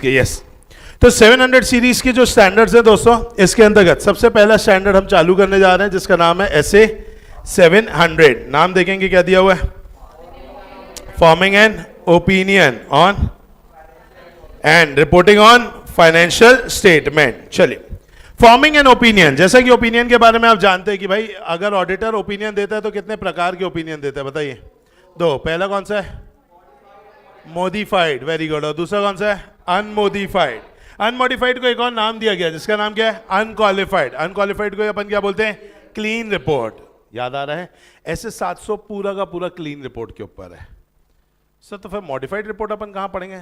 Yes. तो 700 series के जो स्टैंडर्ड्स हैं दोस्तों, इसके अंतर्गत सबसे पहला स्टैंडर्ड हम चालू करने जा रहे हैं जिसका नाम है SA 700। नाम देखेंगे क्या दिया हुआ है, forming an opinion on and reporting on financial statement. चलिए, फॉर्मिंग एन ओपिनियन, जैसा कि ओपिनियन के बारे में आप जानते हैं कि भाई अगर ऑडिटर ओपिनियन देता है तो कितने प्रकार के ओपिनियन देता है बताइए। दो, पहला कौन सा है, मॉडिफाइड, वेरी गुड। और दूसरा कौन सा है, अनमॉडिफाइड। अनमॉडिफाइड को एक और नाम दिया गया जिसका नाम क्या है, अनक्वालिफाइड। अनक्वालिफाइड को अपन क्या बोलते हैं, क्लीन रिपोर्ट। याद आ रहा है, ऐसे 700 पूरा का पूरा क्लीन रिपोर्ट के ऊपर है सर। तो फिर मॉडिफाइड रिपोर्ट अपन कहां पढ़ेंगे,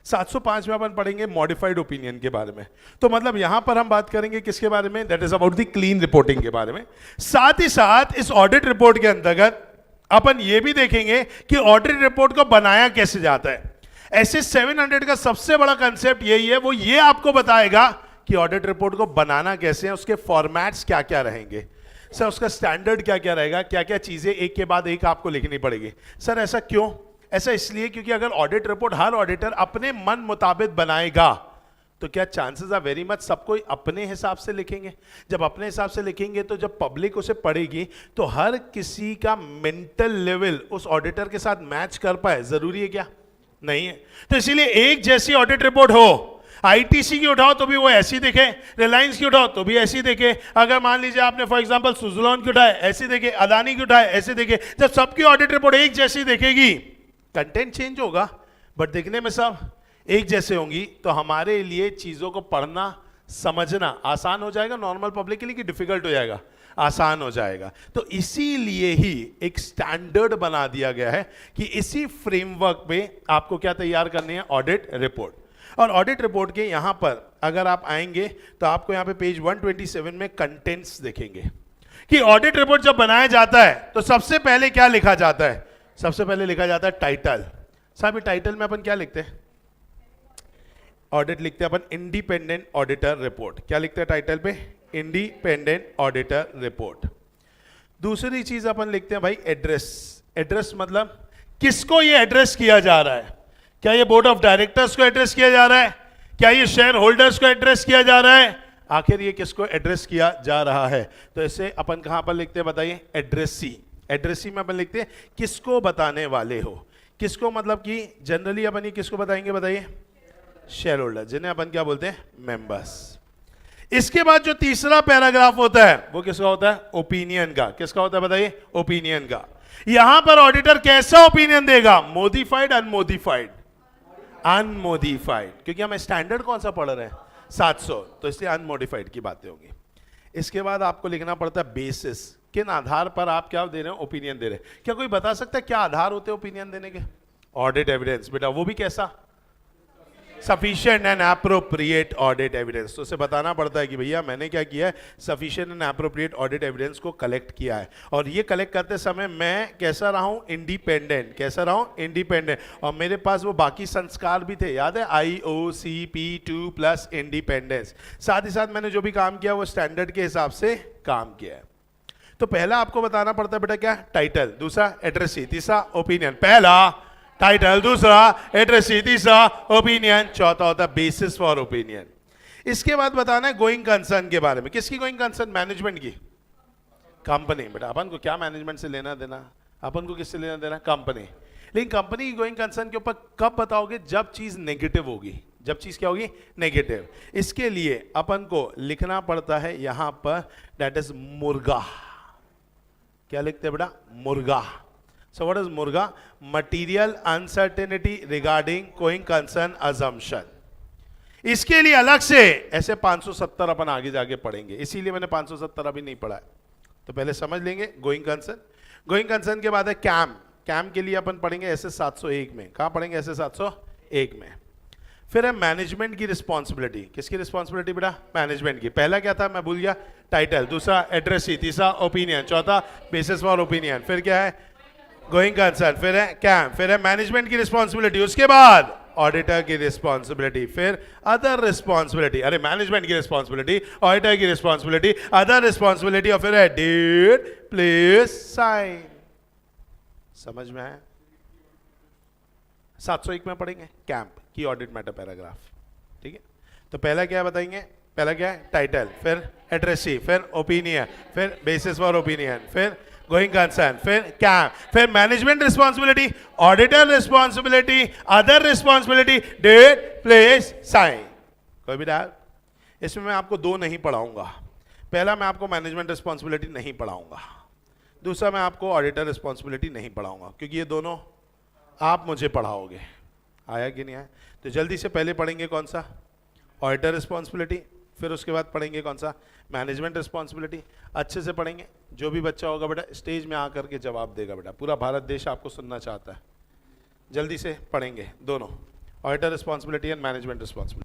705 में अपन पढ़ेंगे मॉडिफाइड ओपिनियन के बारे में। तो मतलब यहां पर हम बात करेंगे किसके बारे में, that is about the clean reporting के बारे में। साथ ही साथ इस ऑडिट रिपोर्ट के अंतर्गत अपन ये भी देखेंगे कि ऑडिट रिपोर्ट को बनाया कैसे जाता है। ऐसे 700 का सबसे बड़ा कंसेप्ट यही है, वो ये आपको बताएगा कि ऑडिट रिपोर्ट को बनाना कैसे है, उसके फॉर्मेट्स क्या क्या रहेंगे सर, उसका स्टैंडर्ड क्या क्या रहेगा, क्या क्या चीजें एक के बाद एक आपको लिखनी पड़ेगी। सर ऐसा क्यों, ऐसा इसलिए क्योंकि अगर ऑडिट रिपोर्ट हर ऑडिटर अपने मन मुताबिक बनाएगा तो क्या चांसेस आर वेरी मच सबको अपने हिसाब से लिखेंगे। जब अपने हिसाब से लिखेंगे तो जब पब्लिक उसे पढ़ेगी तो हर किसी का मेंटल लेवल उस ऑडिटर के साथ मैच कर पाए, जरूरी है क्या, नहीं है। तो इसीलिए एक जैसी ऑडिट रिपोर्ट हो, आईटीसी की उठाओ तो भी वो ऐसी दिखे, रिलायंस की उठाओ तो भी ऐसी दिखे, अगर मान लीजिए आपने फॉर एग्जांपल सुज़लोन की उठाए ऐसी दिखे, अदानी की उठाए ऐसे दिखे। जब सबकी ऑडिट रिपोर्ट एक जैसी दिखेगी, कंटेंट चेंज होगा बट दिखने में सब एक जैसे होंगी, तो हमारे लिए चीजों को पढ़ना समझना आसान हो जाएगा, नॉर्मल पब्लिक के लिए कि डिफिकल्ट हो जाएगा, आसान हो जाएगा। तो इसीलिए ही एक स्टैंडर्ड बना दिया गया है कि इसी फ्रेमवर्क पे आपको क्या तैयार करनी है, ऑडिट रिपोर्ट। और ऑडिट रिपोर्ट के यहां पर अगर आप आएंगे तो आपको यहां पे पेज 127 में कंटेंट्स देखेंगे कि ऑडिट रिपोर्ट जब बनाया जाता है तो सबसे पहले क्या लिखा जाता है, सबसे पहले लिखा जाता है टाइटल। साहब टाइटल में अपन क्या लिखते हैं, ऑडिट लिखते हैं अपन इंडिपेंडेंट ऑडिटर रिपोर्ट। क्या लिखते हैं टाइटल पे, इंडिपेंडेंट ऑडिटर रिपोर्ट। दूसरी चीज अपन लिखते हैं भाई एड्रेस। एड्रेस मतलब किसको ये एड्रेस किया जा रहा है, क्या ये बोर्ड ऑफ डायरेक्टर्स को एड्रेस किया जा रहा है, क्या ये शेयर होल्डर्स को एड्रेस किया जा रहा है, आखिर ये किसको एड्रेस किया जा रहा है। तो इसे अपन कहां पर लिखते हैं बताइए, एड्रेसी। एड्रेसी में अपन लिखते हैं किसको बताने वाले हो, किसको मतलब कि जनरली अपन ये किसको बताएंगे बताइए, शेयर होल्डर, जिन्हें अपन क्या बोलते हैं, मेंबर्स। इसके बाद जो तीसरा पैराग्राफ होता है वो किसका होता है, ओपिनियन का। किसका होता है बताइए, ओपिनियन का। यहां पर ऑडिटर कैसा ओपिनियन देगा, मॉडिफाइड, अनमॉडिफाइड। अनमॉडिफाइड, क्योंकि हम स्टैंडर्ड कौन सा पढ़ रहे हैं, 700, तो इसलिए अनमॉडिफाइड की बातें होंगी। इसके बाद आपको लिखना पड़ता है बेसिस, किन आधार पर आप क्या दे रहे हो, ओपिनियन दे रहे हैं। क्या कोई बता सकता है क्या आधार होते हैं ओपिनियन देने के, ऑडिट एविडेंस। बेटा वो भी कैसा, sufficient and appropriate audit evidence. तो उसे बताना पड़ता है कि भैया मैंने क्या किया है, sufficient and appropriate audit evidence को कलेक्ट किया है, और ये कलेक्ट करते समय मैं कैसा रहा हूं, इंडिपेंडेंट। कैसा रहा हूं, इंडिपेंडेंट। और मेरे पास वो बाकी संस्कार भी थे, याद है, IOCP2 प्लस इंडिपेंडेंस। साथ ही साथ मैंने जो भी काम किया वो स्टैंडर्ड के हिसाब से काम किया है। तो पहला आपको बताना पड़ता है बेटा क्या, टाइटल। दूसरा एड्रेसी। तीसरा ओपिनियन। पहला टाइटल, दूसरा एड्रेसी, तीसरा ओपिनियन, चौथा होता है बेसिस फॉर ओपिनियन। इसके बाद बताना है गोइंग कंसर्न के बारे में। किसकी गोइंग कंसर्न, मैनेजमेंट की, कंपनी। बेटा अपन को क्या मैनेजमेंट से लेना देना, अपन को किससे लेना देना, कंपनी। लेकिन कंपनी की गोइंग कंसर्न के ऊपर कब बताओगे, जब चीज नेगेटिव होगी। जब चीज क्या होगी, नेगेटिव। इसके लिए अपन को लिखना पड़ता है यहां पर, दैट इज मुर्गा। क्या लिखते हैं बेटा, मुर्गा। So what is मुर्गा, material uncertainty regarding going concern assumption. इसके लिए अलग से ऐसे 570 अपन आगे जाके पढ़ेंगे, इसीलिए मैंने 570 अभी नहीं पढ़ा है, तो पहले समझ लेंगे गोइंग कंसर्न। गोइंग कंसर्न के बाद है कैम। कैम के लिए अपन पढ़ेंगे ऐसे 701 में। कहां पढ़ेंगे, ऐसे 701 में। फिर है मैनेजमेंट की रिस्पॉन्सिबिलिटी। किसकी रिस्पॉन्सिबिलिटी बेटा, मैनेजमेंट की। पहला क्या था मैं भूल गया, टाइटल। दूसरा एड्रेसी, तीसरा ओपिनियन, चौथा बेसिस फॉर ओपिनियन। फिर क्या है, गोइंग कंसर्न। फिर है कैम, फिर है मैनेजमेंट की रिस्पॉन्सिबिलिटी। उसके बाद ऑडिटर की रिस्पॉन्सिबिलिटी, फिर अदर रिस्पॉन्सिबिलिटी। अरे मैनेजमेंट की रिस्पॉन्सिबिलिटी, ऑडिटर की रिस्पॉन्सिबिलिटी, अदर रिस्पॉन्सिबिलिटी, और फिर है डेट, प्लेस, साइन। समझ में आया, 701 में पढ़ेंगे कैंप। की ऑडिट मैटर पैराग्राफ, ठीक है। तो पहला क्या बताएंगे, पहला क्या है, टाइटल, फिर एड्रेसी, फिर ओपिनियन, फिर बेसिस फॉर ओपिनियन, फिर गोइंग कंसर्न, फिर क्या, फिर management responsibility, auditor responsibility, other responsibility, date, place, sign. कोई भी डाउट? इसमें मैं आपको दो नहीं पढ़ाऊंगा। पहला, मैं आपको मैनेजमेंट रिस्पॉन्सिबिलिटी नहीं पढ़ाऊंगा, दूसरा मैं आपको ऑडिटर रिस्पॉन्सिबिलिटी नहीं पढ़ाऊंगा, क्योंकि ये दोनों आप मुझे पढ़ाओगे। आया कि नहीं आया? तो जल्दी से पहले पढ़ेंगे कौन सा, ऑडिटर रिस्पॉन्सिबिलिटी, फिर उसके बाद पढ़ेंगे कौन सा, मैनेजमेंट रिस्पॉन्सिबिलिटी। अच्छे से पढ़ेंगे, जो भी बच्चा होगा बेटा स्टेज में आकर के जवाब देगा बेटा, पूरा भारत देश आपको सुनना चाहता है। जल्दी से पढ़ेंगे दोनों, auditor responsibility and management responsibility.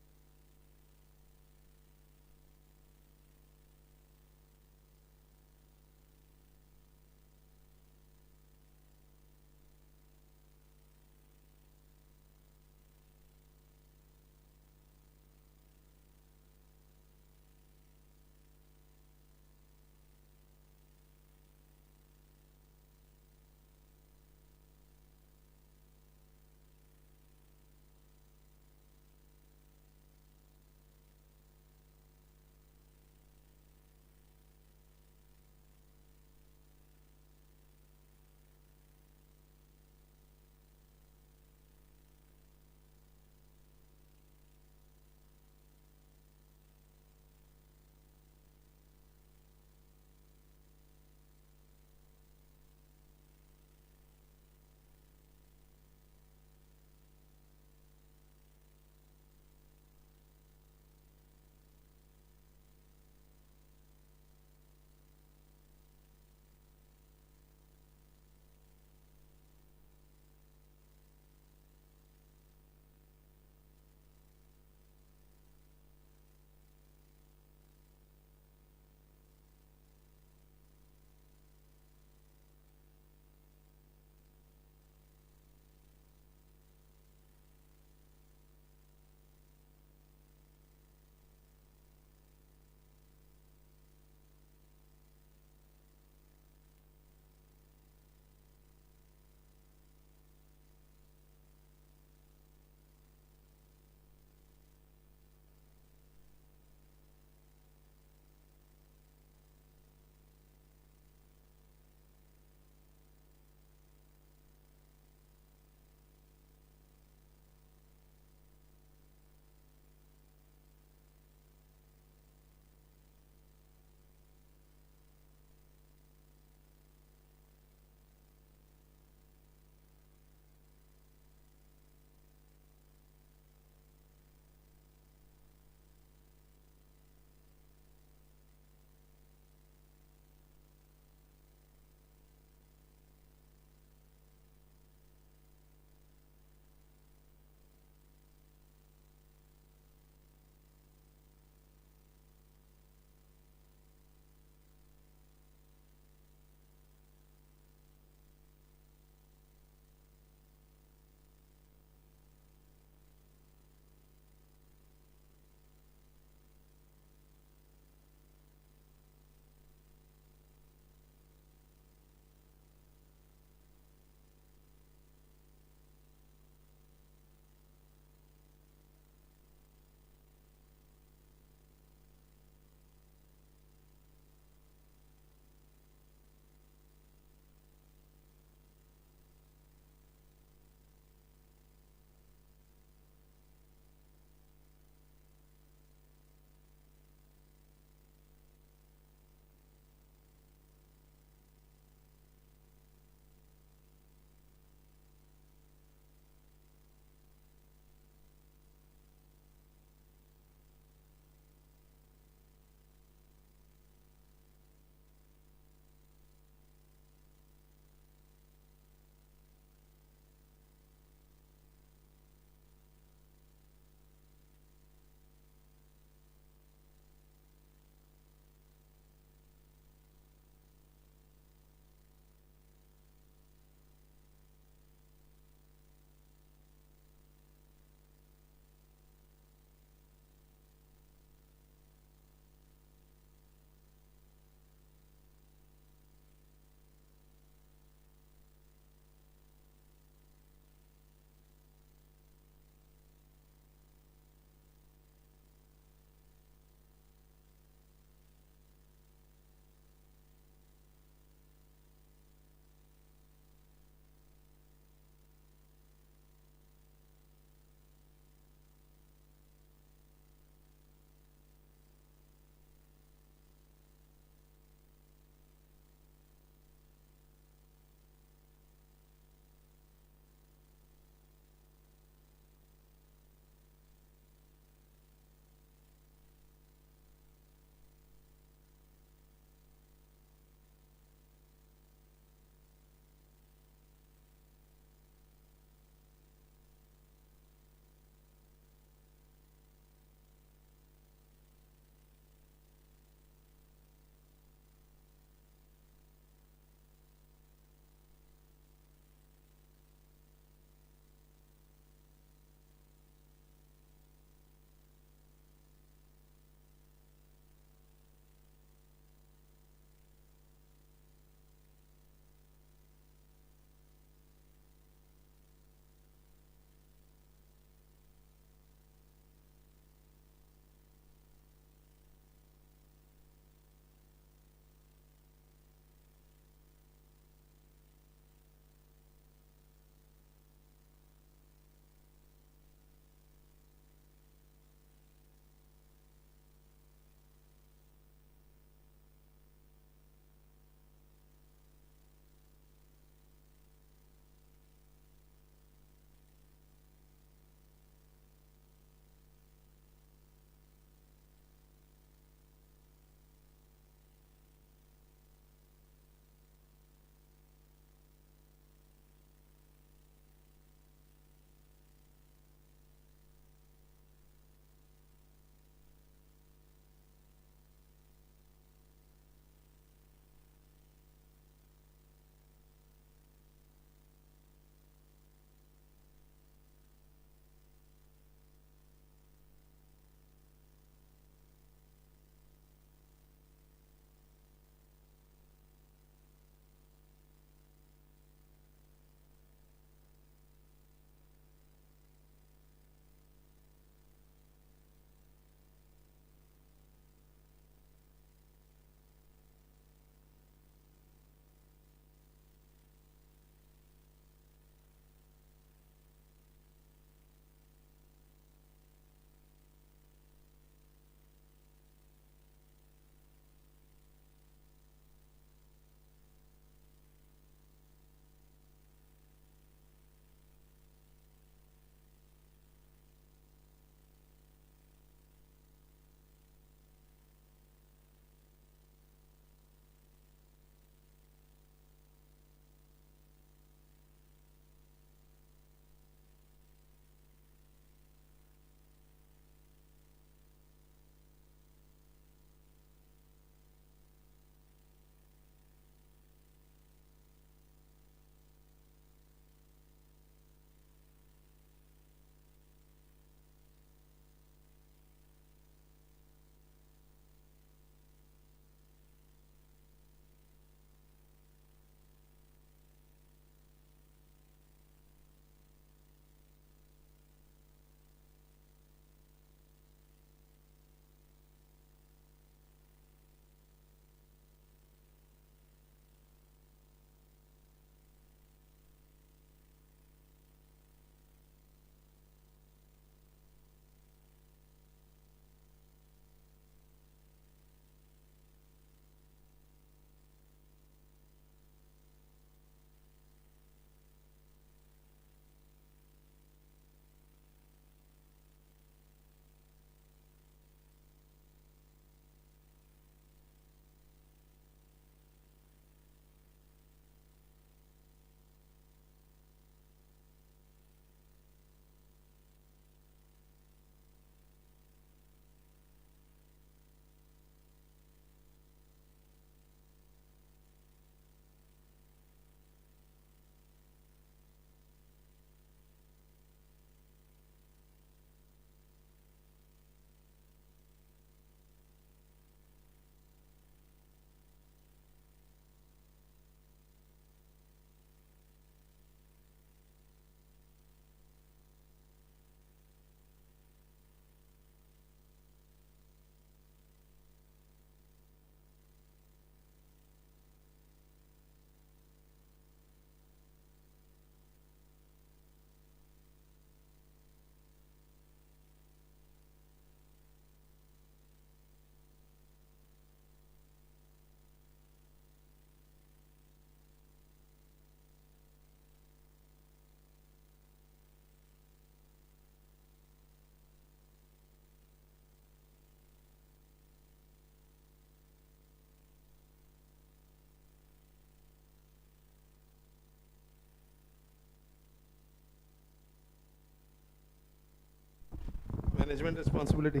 Management responsibility,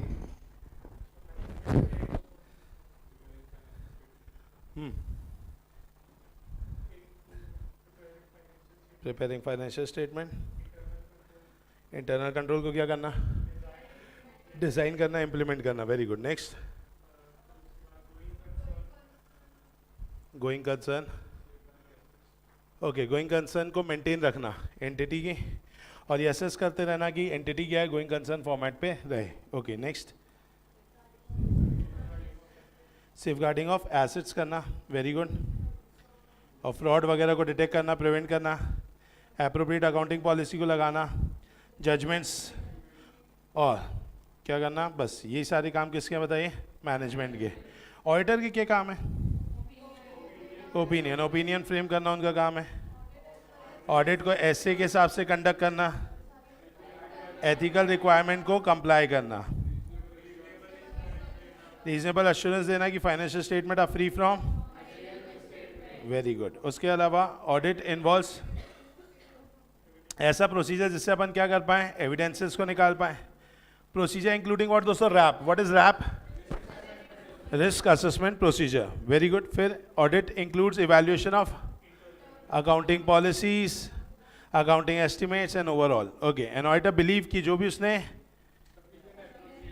preparing financial statement, internal control को क्या करना, डिजाइन करना, इंप्लीमेंट करना, very good. Next, going concern, okay, going concern को मेंटेन रखना एंटिटी की, और ये असेस करते रहना कि एंटिटी क्या है, गोइंग कंसर्न फॉर्मेट पे रहे। Okay, next, safeguarding of assets करना, वेरी गुड, और फ्रॉड वगैरह को डिटेक्ट करना, प्रिवेंट करना, एप्रोप्रिएट अकाउंटिंग पॉलिसी को लगाना, जजमेंट्स, और क्या करना, बस यही सारे काम किसके बताइए, मैनेजमेंट के। ऑडिटर के क्या काम है, ओपिनियन, ओपिनियन फ्रेम करना उनका काम है। ऑडिट को ऐसे के हिसाब से कंडक्ट करना, एथिकल रिक्वायरमेंट को कंप्लाई करना, रीजनेबल एश्योरेंस देना कि financial statement are free from, very good. उसके अलावा ऑडिट इन्वॉल्व्स ऐसा प्रोसीजर जिससे अपन क्या कर पाए, एविडेंसेस को निकाल पाए। प्रोसीजर इंक्लूडिंग व्हाट दोस्तों, RAP, what is RAP, risk assessment procedure, very good. फिर audit includes evaluation of accounting policies, accounting estimates and overall. Okay, and auditor believe कि जो भी उसने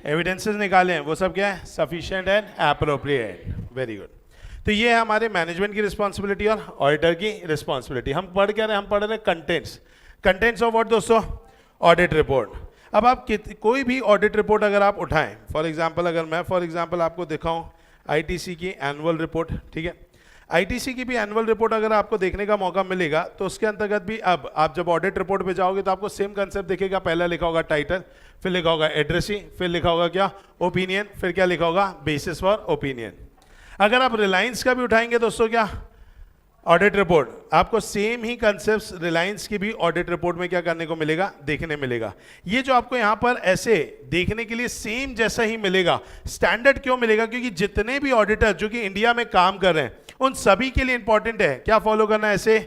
एविडेंसेस निकाले हैं वो सब क्या है, sufficient and appropriate, very good. तो ये है हमारे मैनेजमेंट की रिस्पॉन्सिबिलिटी और ऑडिटर की रिस्पॉन्सिबिलिटी। हम पढ़ क्या रहे हैं, हम पढ़ रहे हैं कंटेंट्स, कंटेंट्स ऑफ व्हाट दोस्तों, ऑडिट रिपोर्ट। अब आप कोई भी ऑडिट रिपोर्ट अगर आप उठाएं, फॉर एग्जांपल अगर मैं फॉर एग्जांपल आपको दिखाऊं आईटीसी की एनुअल रिपोर्ट, ठीक है, आईटीसी की भी एनुअल रिपोर्ट अगर आपको देखने का मौका मिलेगा तो उसके अंतर्गत भी अब आप जब ऑडिट रिपोर्ट पे जाओगे तो आपको सेम कंसेप्ट दिखेगा। पहला लिखा होगा टाइटल, फिर लिखा होगा एड्रेसी, फिर लिखा होगा क्या, ओपिनियन, फिर क्या लिखा होगा, बेसिस फॉर ओपिनियन। अगर आप रिलायंस का भी उठाएंगे दोस्तों क्या, ऑडिट रिपोर्ट, आपको सेम ही कंसेप्ट्स रिलायंस की भी ऑडिट रिपोर्ट में क्या करने को मिलेगा, देखने मिलेगा। ये जो आपको यहाँ पर ऐसे देखने के लिए सेम जैसा ही मिलेगा, स्टैंडर्ड क्यों मिलेगा, क्योंकि जितने भी ऑडिटर जो कि इंडिया में काम कर रहे हैं उन सभी के लिए इंपॉर्टेंट है क्या फॉलो करना, ऐसे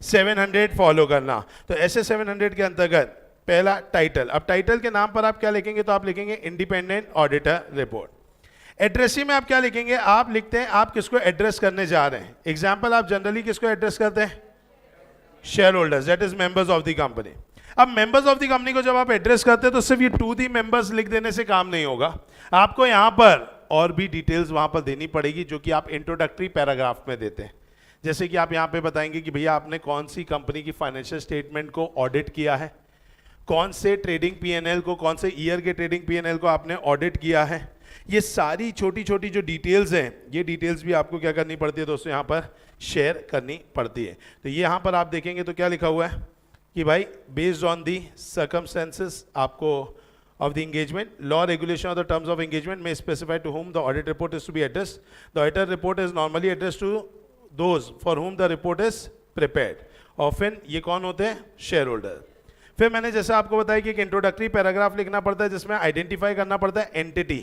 700 फॉलो करना। तो ऐसे 700 के अंतर्गत पहला टाइटल, अब टाइटल के नाम पर आप क्या लिखेंगे, तो आप लिखेंगे इंडिपेंडेंट ऑडिटर रिपोर्ट। एड्रेसी में आप क्या लिखेंगे, आप लिखते हैं आप किसको एड्रेस करने जा रहे हैं। एग्जाम्पल, आप जनरली किसको एड्रेस करते हैं, share holders, that is members of the company. अब मेंबर्स ऑफ द कंपनी को जब आप एड्रेस करते हैं तो सिर्फ ये टू दी मेंबर्स लिख देने से काम नहीं होगा, आपको यहां पर और भी डिटेल्स वहां पर देनी पड़ेगी जो कि आप इंट्रोडक्टरी पैराग्राफ में देते हैं। जैसे कि आप यहां पे बताएंगे कि भैया आपने कौन सी कंपनी की फाइनेंशियल स्टेटमेंट को ऑडिट किया है, कौन से ट्रेडिंग पीएनएल को, कौन से ईयर के ट्रेडिंग पीएनएल को आपने ऑडिट किया है। ये सारी छोटी छोटी जो डिटेल्स हैं, ये डिटेल्स भी आपको क्या करनी पड़ती है दोस्तों, यहाँ पर शेयर करनी पड़ती है। तो ये यहाँ पर आप देखेंगे तो क्या लिखा हुआ है कि भाई बेस्ड ऑन दी सर्कमस्टेंसेस आपको of the engagement, law regulation of the terms of engagement may specify to whom the audit report is to be addressed. The auditor report is normally addressed to those for whom the report is prepared. Often ये कौन होते हैं, share holder. फिर मैंने जैसा आपको बताया कि एक इंट्रोडक्टरी पैराग्राफ लिखना पड़ता है जिसमें आइडेंटिफाई करना पड़ता है एंटिटी,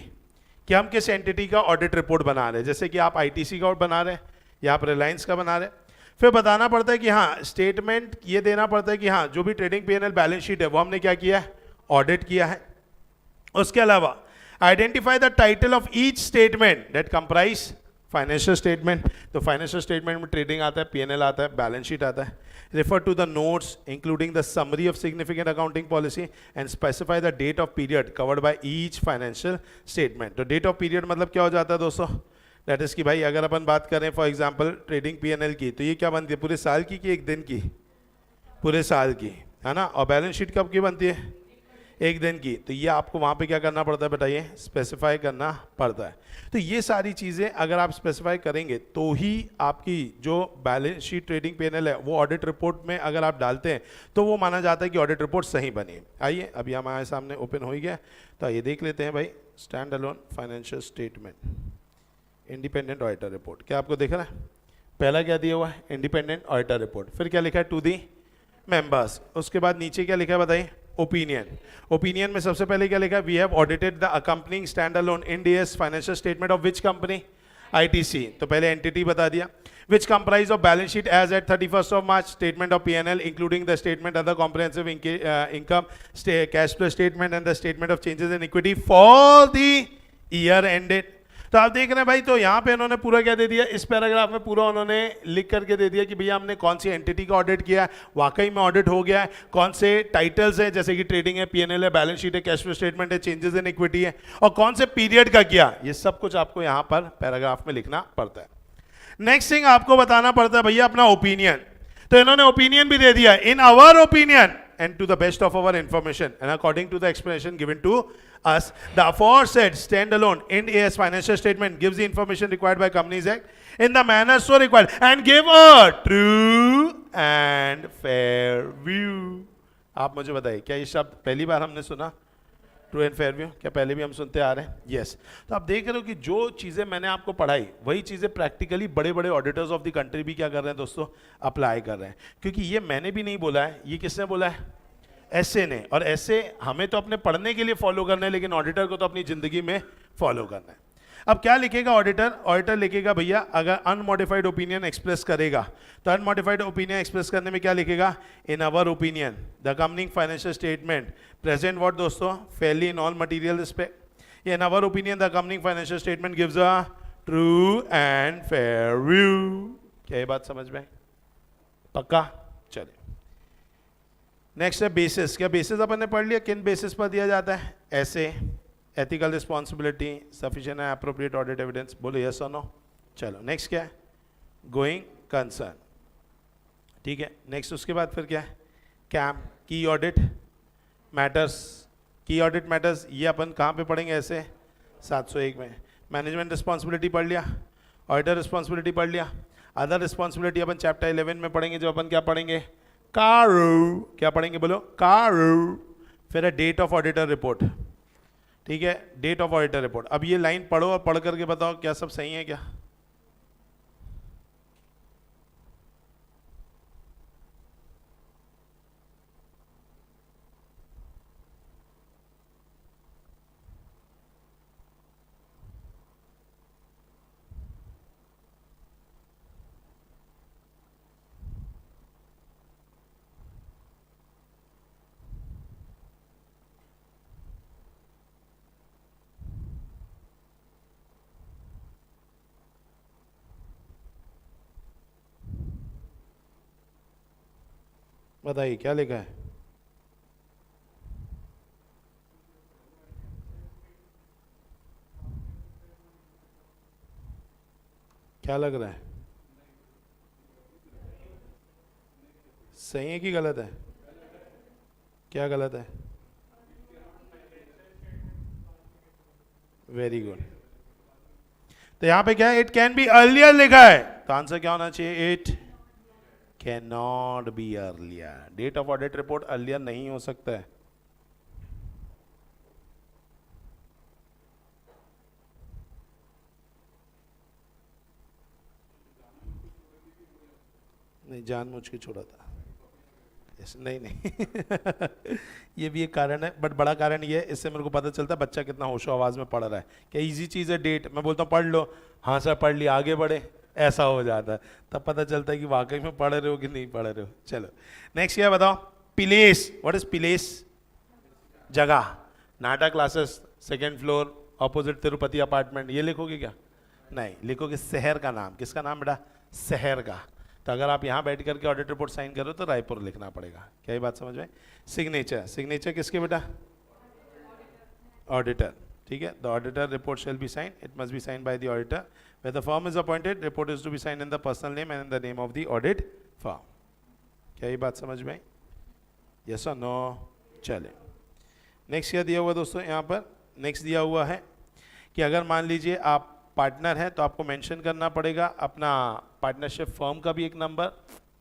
कि हम किस एंटिटी का ऑडिट रिपोर्ट बना रहे हैं। जैसे कि आप आईटीसी का बना रहे हैं या आप रिलायंस का बना रहे हैं। फिर बताना पड़ता है कि हाँ, स्टेटमेंट ये देना पड़ता है कि हाँ जो भी ट्रेडिंग पीएनएल बैलेंस शीट है वो हमने क्या किया है, ऑडिट किया है। उसके अलावा identify the title of each statement that comprise financial statement. तो फाइनेंशियल स्टेटमेंट में ट्रेडिंग आता है, पीएनएल आता है, बैलेंस शीट आता है। Refer to the notes including the summary of significant accounting policy and specify the date of period covered by each financial statement. तो date of period मतलब क्या हो जाता है दोस्तों, दैट इज कि भाई अगर अपन बात करें फॉर एग्जाम्पल ट्रेडिंग पीएनएल की, तो ये क्या बनती है, पूरे साल की कि एक दिन की, पूरे साल की, है ना। और बैलेंस शीट कब की बनती है, एक दिन की। तो ये आपको वहाँ पे क्या करना पड़ता है, बताइए, स्पेसिफाई करना पड़ता है। तो ये सारी चीज़ें अगर आप स्पेसिफाई करेंगे तो ही आपकी जो बैलेंस शीट ट्रेडिंग पीएनएल है वो ऑडिट रिपोर्ट में अगर आप डालते हैं तो वो माना जाता है कि ऑडिट रिपोर्ट सही बनी। आइए अभी हमारे सामने ओपन हो ही गया, तो आइए देख लेते हैं भाई, stand alone financial statement, independent auditor report. क्या आपको दिख रहा है, पहला क्या दिया हुआ है, इंडिपेंडेंट ऑडिटर रिपोर्ट। फिर क्या लिखा है, टू दी मेंबर्स। उसके बाद नीचे क्या लिखा है बताइए, ओपिनियन। ओपिनियन में सबसे पहले क्या लिखा है, we have audited the accompanying standalone Ind AS financial statement of which company, ITC, तो पहले एंटिटी बता दिया, which comprise of balance sheet as at 31st of March, statement of P&L including the statement other comprehensive income, cash flow statement and the statement of changes in equity for the year ended. तो आप देख रहे हैं भाई, तो यहाँ पे इन्होंने पूरा क्या दे दिया, इस पैराग्राफ में पूरा उन्होंने लिख करके दे दिया कि भैया हमने कौन सी एंटिटी का ऑडिट किया है, वाकई में ऑडिट हो गया है, कौन से टाइटल्स हैं जैसे कि ट्रेडिंग है, P&L है, बैलेंस शीट है, कैश फ्लो स्टेटमेंट है, चेंजेस इन इक्विटी है, और कौन से पीरियड का किया, ये सब कुछ आपको यहाँ पर पैराग्राफ में लिखना पड़ता है. नेक्स्ट थिंग आपको बताना पड़ता है भैया अपना ओपिनियन. तो इन्होंने ओपिनियन भी दे दिया, in our opinion and to the best of our information and according to the explanation given to us, the aforesaid standalone Ind AS financial statement gives the information required by Companies Act in the manner so required and give a true and fair view. आप मुझे बताइए, क्या ये शब्द पहली बार हमने सुना, true and fair view? क्या पहले भी हम सुनते आ रहे हैं? यस. तो आप देख रहे हो कि जो चीज़ें मैंने आपको पढ़ाई वही चीज़ें प्रैक्टिकली बड़े बड़े ऑडिटर्स ऑफ द कंट्री भी क्या कर रहे हैं दोस्तों, अप्लाई कर रहे हैं. क्योंकि ये मैंने भी नहीं बोला है, ये किसने बोला है? ऐसे ने. और ऐसे हमें तो अपने पढ़ने के लिए फॉलो करना है, लेकिन ऑडिटर को तो अपनी जिंदगी में फॉलो करना है. अब क्या लिखेगा ऑडिटर? ऑडिटर लिखेगा भैया, अगर अनमॉडिफाइड ओपिनियन एक्सप्रेस करेगा तो अनमॉडिफाइड ओपिनियन एक्सप्रेस करने में क्या लिखेगा? In our opinion the accompanying financial statement present what दोस्तों, fairly in all material respect. In our opinion the accompanying financial statement gives a true and fair view. क्या ये बात समझ में? पक्का? चलिए नेक्स्ट है बेसिस. क्या बेसिस अपन ने पढ़ लिया? किन बेसिस पर दिया जाता है? ऐसे, ethical responsibility, sufficient and appropriate audit evidence. बोलो यस और नो. चलो नेक्स्ट क्या है? Going concern. ठीक है. नेक्स्ट उसके बाद फिर क्या है? कैम, की ऑडिट मैटर्स. की ऑडिट मैटर्स ये अपन कहाँ पे पढ़ेंगे? ऐसे 701 में. मैनेजमेंट रिस्पॉन्सिबिलिटी पढ़ लिया, ऑडिटर रिस्पॉन्सिबिलिटी पढ़ लिया. अदर रिस्पॉन्सिबिलिटी अपन चैप्टर 11 में पढ़ेंगे, जो अपन क्या पढ़ेंगे? कारू. क्या पढ़ेंगे? बोलो कारू. फिर है डेट ऑफ ऑडिटर रिपोर्ट. ठीक है, डेट ऑफ ऑडिटर रिपोर्ट. अब ये लाइन पढ़ो और पढ़ करके बताओ क्या सब सही है क्या? बताइए क्या लिखा है? क्या लग रहा है? सही है कि गलत है? क्या गलत है? Very good. तो यहां पे क्या है? इट कैन बी अर्लियर लिखा है, तो आंसर क्या होना चाहिए? It can not be earlier. Date of audit report earlier नहीं हो सकता है. नहीं, जानबूझ के छोड़ा था. नहीं नहीं ये भी एक कारण है, बट बड़ा कारण ये है, इससे मेरे को पता चलता है बच्चा कितना होशो आवाज में पढ़ रहा है. क्या इजी चीज़ है डेट? मैं बोलता हूँ पढ़ लो, हाँ सर पढ़ लिया, आगे बढ़े, ऐसा हो जाता है. तब पता चलता है कि वाकई में पढ़ रहे हो कि नहीं पढ़ रहे हो. चलो नेक्स्ट क्या बताओ? प्लेस. What is place? जगह. NATA classes, second floor, opposite Tirupati apartment. ये लिखोगे क्या? नहीं, लिखोगे शहर का नाम. किसका नाम बेटा? शहर का. तो अगर आप यहाँ बैठ करके ऑडिट रिपोर्ट साइन करो तो रायपुर लिखना पड़ेगा. क्या ये बात समझ में? सिग्नेचर. सिग्नेचर किसके बेटा? ऑडिटर. ठीक है. The auditor report shall be sign, it must be sign by the auditor. Where the firm is appointed, report is to be signed in the personal name and in the name of the audit firm. क्या ये बात समझ में आई? Yes or no? चले next क्या दिया हुआ दोस्तों यहाँ पर? नेक्स्ट दिया हुआ है कि अगर मान लीजिए आप पार्टनर हैं तो आपको मेंशन करना पड़ेगा अपना पार्टनरशिप फर्म का भी एक नंबर,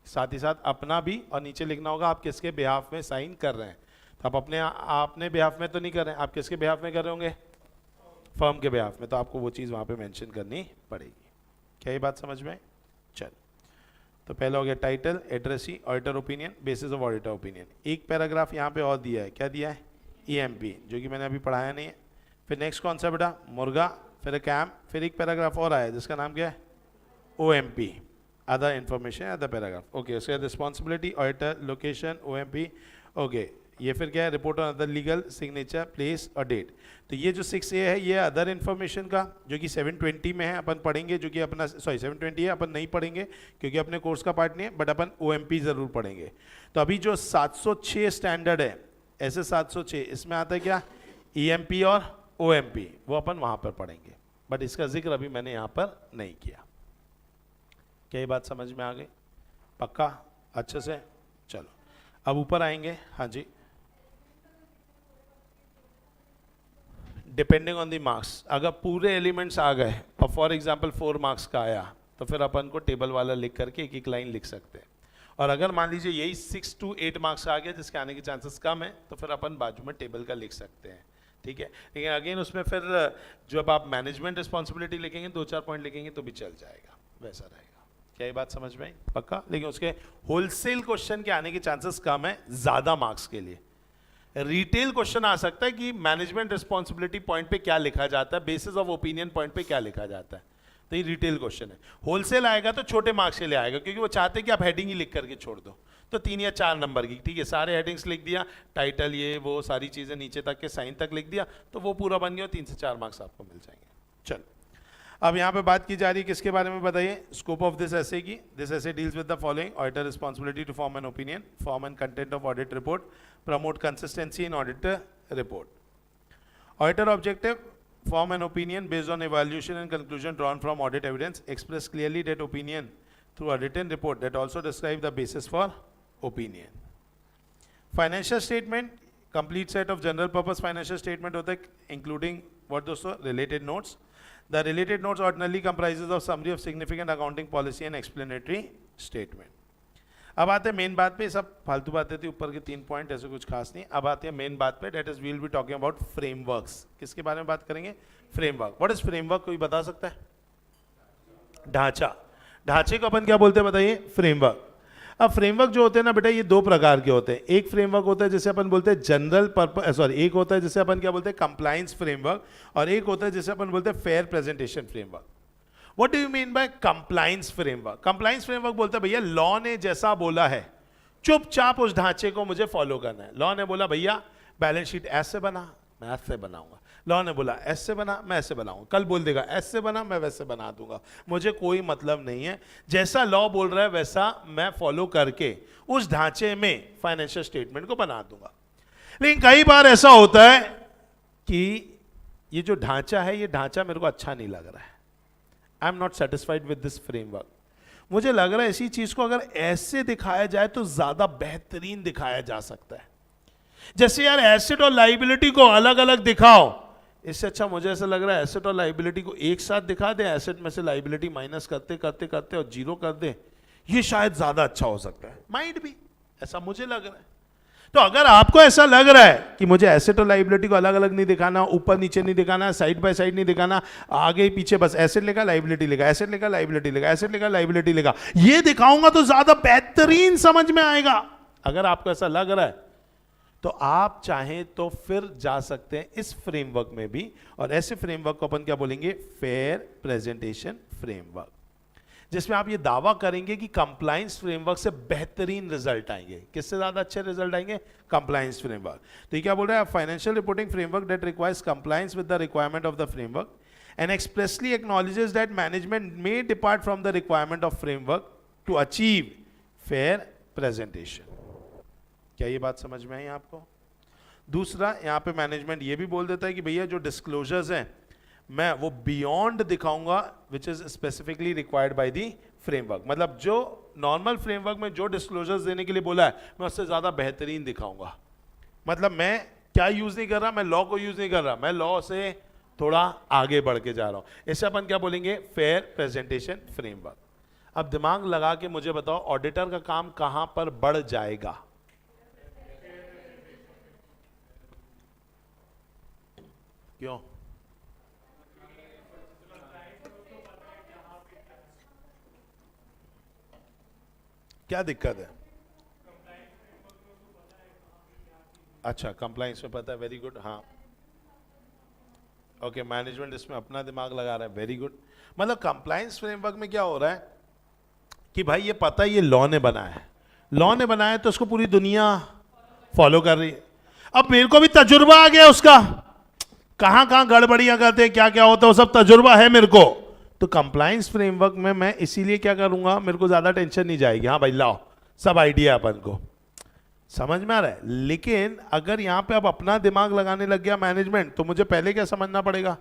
साथ ही साथ अपना भी, और नीचे लिखना होगा आप किसके बिहाफ में साइन कर रहे हैं. तो आप अपने बिहाफ में तो नहीं कर रहे हैं, आप किसके बिहाफ में कर रहे होंगे? फर्म के बिहाफ में. तो आपको वो चीज़ वहाँ पे मेंशन करनी पड़ेगी. क्या ये बात समझ में आई? चल, तो पहला हो गया title, addressee, auditor opinion, basis of auditor opinion. एक पैराग्राफ यहाँ पे और दिया है. क्या दिया है? EMP, जो कि मैंने अभी पढ़ाया नहीं है. फिर नेक्स्ट कौन सा बेटा? मुर्गा फिर कैम, फिर एक पैराग्राफ और आया जिसका नाम क्या है, OMP, other information other paragraph. Okay, उसके बाद responsibility, auditor, location, OMP। Okay, ये फिर क्या है, report on other legal, signature, place और डेट। तो ये जो 6A है ये अदर इन्फॉर्मेशन का, जो कि 720 में है, अपन पढ़ेंगे, जो कि अपना 720 है, अपन नहीं पढ़ेंगे क्योंकि अपने कोर्स का पार्ट नहीं है, बट अपन OMP ज़रूर पढ़ेंगे। तो अभी जो 706 स्टैंडर्ड है, ऐसे 706, इसमें आता है क्या, EMP और OMP, वो अपन वहाँ पर पढ़ेंगे, बट इसका जिक्र अभी मैंने यहाँ पर नहीं किया। क्या ये बात समझ में आ गई? पक्का? अच्छे से? चलो अब ऊपर आएंगे। हाँ जी, डिपेंडिंग ऑन द मार्क्स, अगर पूरे एलिमेंट्स आ गए और फॉर एग्जांपल 4 मार्क्स का आया तो फिर अपन को टेबल वाला लिख करके एक एक लाइन लिख सकते हैं। और अगर मान लीजिए यही 6 to 8 मार्क्स आ गया जिसके आने के चांसेस कम है, तो फिर अपन बाजू में टेबल का लिख सकते हैं, ठीक है। लेकिन अगेन उसमें फिर जब आप मैनेजमेंट रिस्पॉन्सिबिलिटी लिखेंगे 2-4 पॉइंट लिखेंगे तो भी चल जाएगा, वैसा रहेगा। क्या ये बात समझ में आई? पक्का? लेकिन उसके होलसेल क्वेश्चन के आने के चांसेस कम है ज्यादा मार्क्स के लिए। रिटेल क्वेश्चन आ सकता है कि मैनेजमेंट रिस्पॉन्सिबिलिटी पॉइंट पे क्या लिखा जाता है, बेसिस ऑफ ओपिनियन पॉइंट पे क्या लिखा जाता है, तो ये रिटेल क्वेश्चन है। होलसेल आएगा तो छोटे मार्क्स के लिए आएगा, क्योंकि वो चाहते हैं कि आप हेडिंग ही लिख करके छोड़ दो, तो 3 या 4 नंबर की, ठीक है, सारे हेडिंग्स लिख दिया, टाइटल ये वो सारी चीजें नीचे तक के साइन तक लिख दिया, तो वो पूरा बन गया, 3 से 4 मार्क्स आपको मिल जाएंगे। चलो अब यहाँ पे बात की जा रही है किसके बारे में बताइए, स्कोप ऑफ दिस एसे की। This essay deals with the following: auditor responsibility to form an opinion, form and content of audit report, promote consistency in auditor report. Auditor objective: form an opinion based on evaluation and conclusion drawn from audit evidence, express clearly that opinion through a written report that also describe the basis for opinion. Financial statement: complete set of general purpose financial statement होता है, including what दोस्तों, related notes. The related notes ordinarily comprises of summary of significant accounting policy and explanatory statement. अब आते हैं main बात पे, सब फालतू बातें थी, ऊपर के 3 पॉइंट, ऐसे कुछ खास नहीं। अब आते हैं मेन बात पे, that is we'll be talking about frameworks. किसके बारे में बात करेंगे? फ्रेमवर्क। व्हाट इज फ्रेमवर्क, कोई बता सकता है? ढांचा। ढांचे को अपन क्या बोलते हैं बताइए? फ्रेमवर्क। अब फ्रेमवर्क जो होते हैं ना बेटा, ये 2 प्रकार के होते हैं। एक फ्रेमवर्क होता है जिसे अपन बोलते हैं जनरल पर्पस, सॉरी, एक होता है जिसे अपन क्या बोलते हैं, कंप्लायंस फ्रेमवर्क, और एक होता है जिसे अपन बोलते हैं fair presentation framework. What do you mean by compliance framework? Compliance framework बोलता है भैया लॉ ने जैसा बोला है चुपचाप उस ढांचे को मुझे फॉलो करना है। लॉ ने बोला भैया बैलेंस शीट ऐसे बना, मैं ऐसे बनाऊंगा। लॉ ने बोला ऐसे बना, मैं ऐसे बनाऊंगा। कल बोल देगा ऐसे बना, मैं वैसे बना दूंगा। मुझे कोई मतलब नहीं है, जैसा लॉ बोल रहा है वैसा मैं फॉलो करके उस ढांचे में फाइनेंशियल स्टेटमेंट को बना दूंगा। लेकिन कई बार ऐसा होता है कि ये जो ढांचा है, ये ढांचा मेरे को अच्छा नहीं लग रहा है। I am not satisfied with this framework. मुझे लग रहा है इसी चीज को अगर ऐसे दिखाया जाए तो ज्यादा बेहतरीन दिखाया जा सकता है। जैसे यार एसेट और लाइबिलिटी को अलग अलग दिखाओ, इससे अच्छा मुझे ऐसा लग रहा है एसेट और लाइबिलिटी को एक साथ दिखा दे, एसेट में से लाइबिलिटी माइनस करते करते करते और जीरो कर दे, ये शायद ज्यादा अच्छा हो सकता है। माइंड भी ऐसा मुझे लग रहा है। तो अगर आपको ऐसा लग रहा है कि मुझे एसेट और लाइबिलिटी को अलग अलग नहीं दिखाना, ऊपर नीचे नहीं दिखाना, साइड बाय साइड नहीं दिखाना, आगे पीछे बस एसेट लिखा लाइबिलिटी लिखा, एसेट लिखा लाइबिलिटी लिखा, एसेट लिखा लाइबिलिटी लिखा, ये दिखाऊंगा तो ज्यादा बेहतरीन समझ में आएगा। अगर आपको ऐसा लग रहा है तो आप चाहें तो फिर जा सकते हैं इस फ्रेमवर्क में भी, और ऐसे फ्रेमवर्क को अपन क्या बोलेंगे? फेयर प्रेजेंटेशन फ्रेमवर्क, जिसमें आप ये दावा करेंगे कि कंप्लायंस फ्रेमवर्क से बेहतरीन रिजल्ट आएंगे। किससे ज्यादा अच्छे रिजल्ट आएंगे? Compliance framework. तो ये क्या बोल रहा है? Financial reporting framework that requires compliance with the requirement of the framework and expressly acknowledges that management may depart from the requirement of framework to achieve fair presentation. क्या ये बात समझ में आई आपको? दूसरा, यहां पे मैनेजमेंट ये भी बोल देता है कि भैया जो डिस्क्लोजर्स हैं मैं वो बियॉन्ड दिखाऊंगा which is specifically required by the framework. मतलब जो नॉर्मल फ्रेमवर्क में जो डिस्क्लोजर्स देने के लिए बोला है मैं उससे ज्यादा बेहतरीन दिखाऊंगा। मतलब मैं क्या यूज नहीं कर रहा, मैं लॉ को यूज नहीं कर रहा, मैं लॉ से थोड़ा आगे बढ़ के जा रहा हूं। इसे अपन क्या बोलेंगे? Fair presentation framework. अब दिमाग लगा के मुझे बताओ ऑडिटर का काम कहां पर बढ़ जाएगा? क्यों? क्या दिक्कत है? अच्छा, कंप्लायंस में पता है, वेरी गुड। हाँ ओके, मैनेजमेंट इसमें अपना दिमाग लगा रहा है, वेरी गुड। मतलब कंप्लायंस फ्रेमवर्क में क्या हो रहा है कि भाई ये पता है ये लॉ ने बनाया है, लॉ ने बनाया है तो उसको पूरी दुनिया फॉलो कर रही है। अब मेरे को भी तजुर्बा आ गया उसका, कहां कहां गड़बड़ियां करते हैं, क्या क्या होता है, वो सब तजुर्बा है मेरे को। तो कंप्लायंस फ्रेमवर्क में मैं इसीलिए क्या करूंगा, मेरे को ज्यादा टेंशन नहीं जाएगी, हाँ भाई लाओ सब आइडिया अपन को, समझ में आ रहा है। लेकिन अगर यहां पे अब अपना दिमाग लगाने लग गया मैनेजमेंट, तो मुझे पहले क्या समझना पड़ेगा,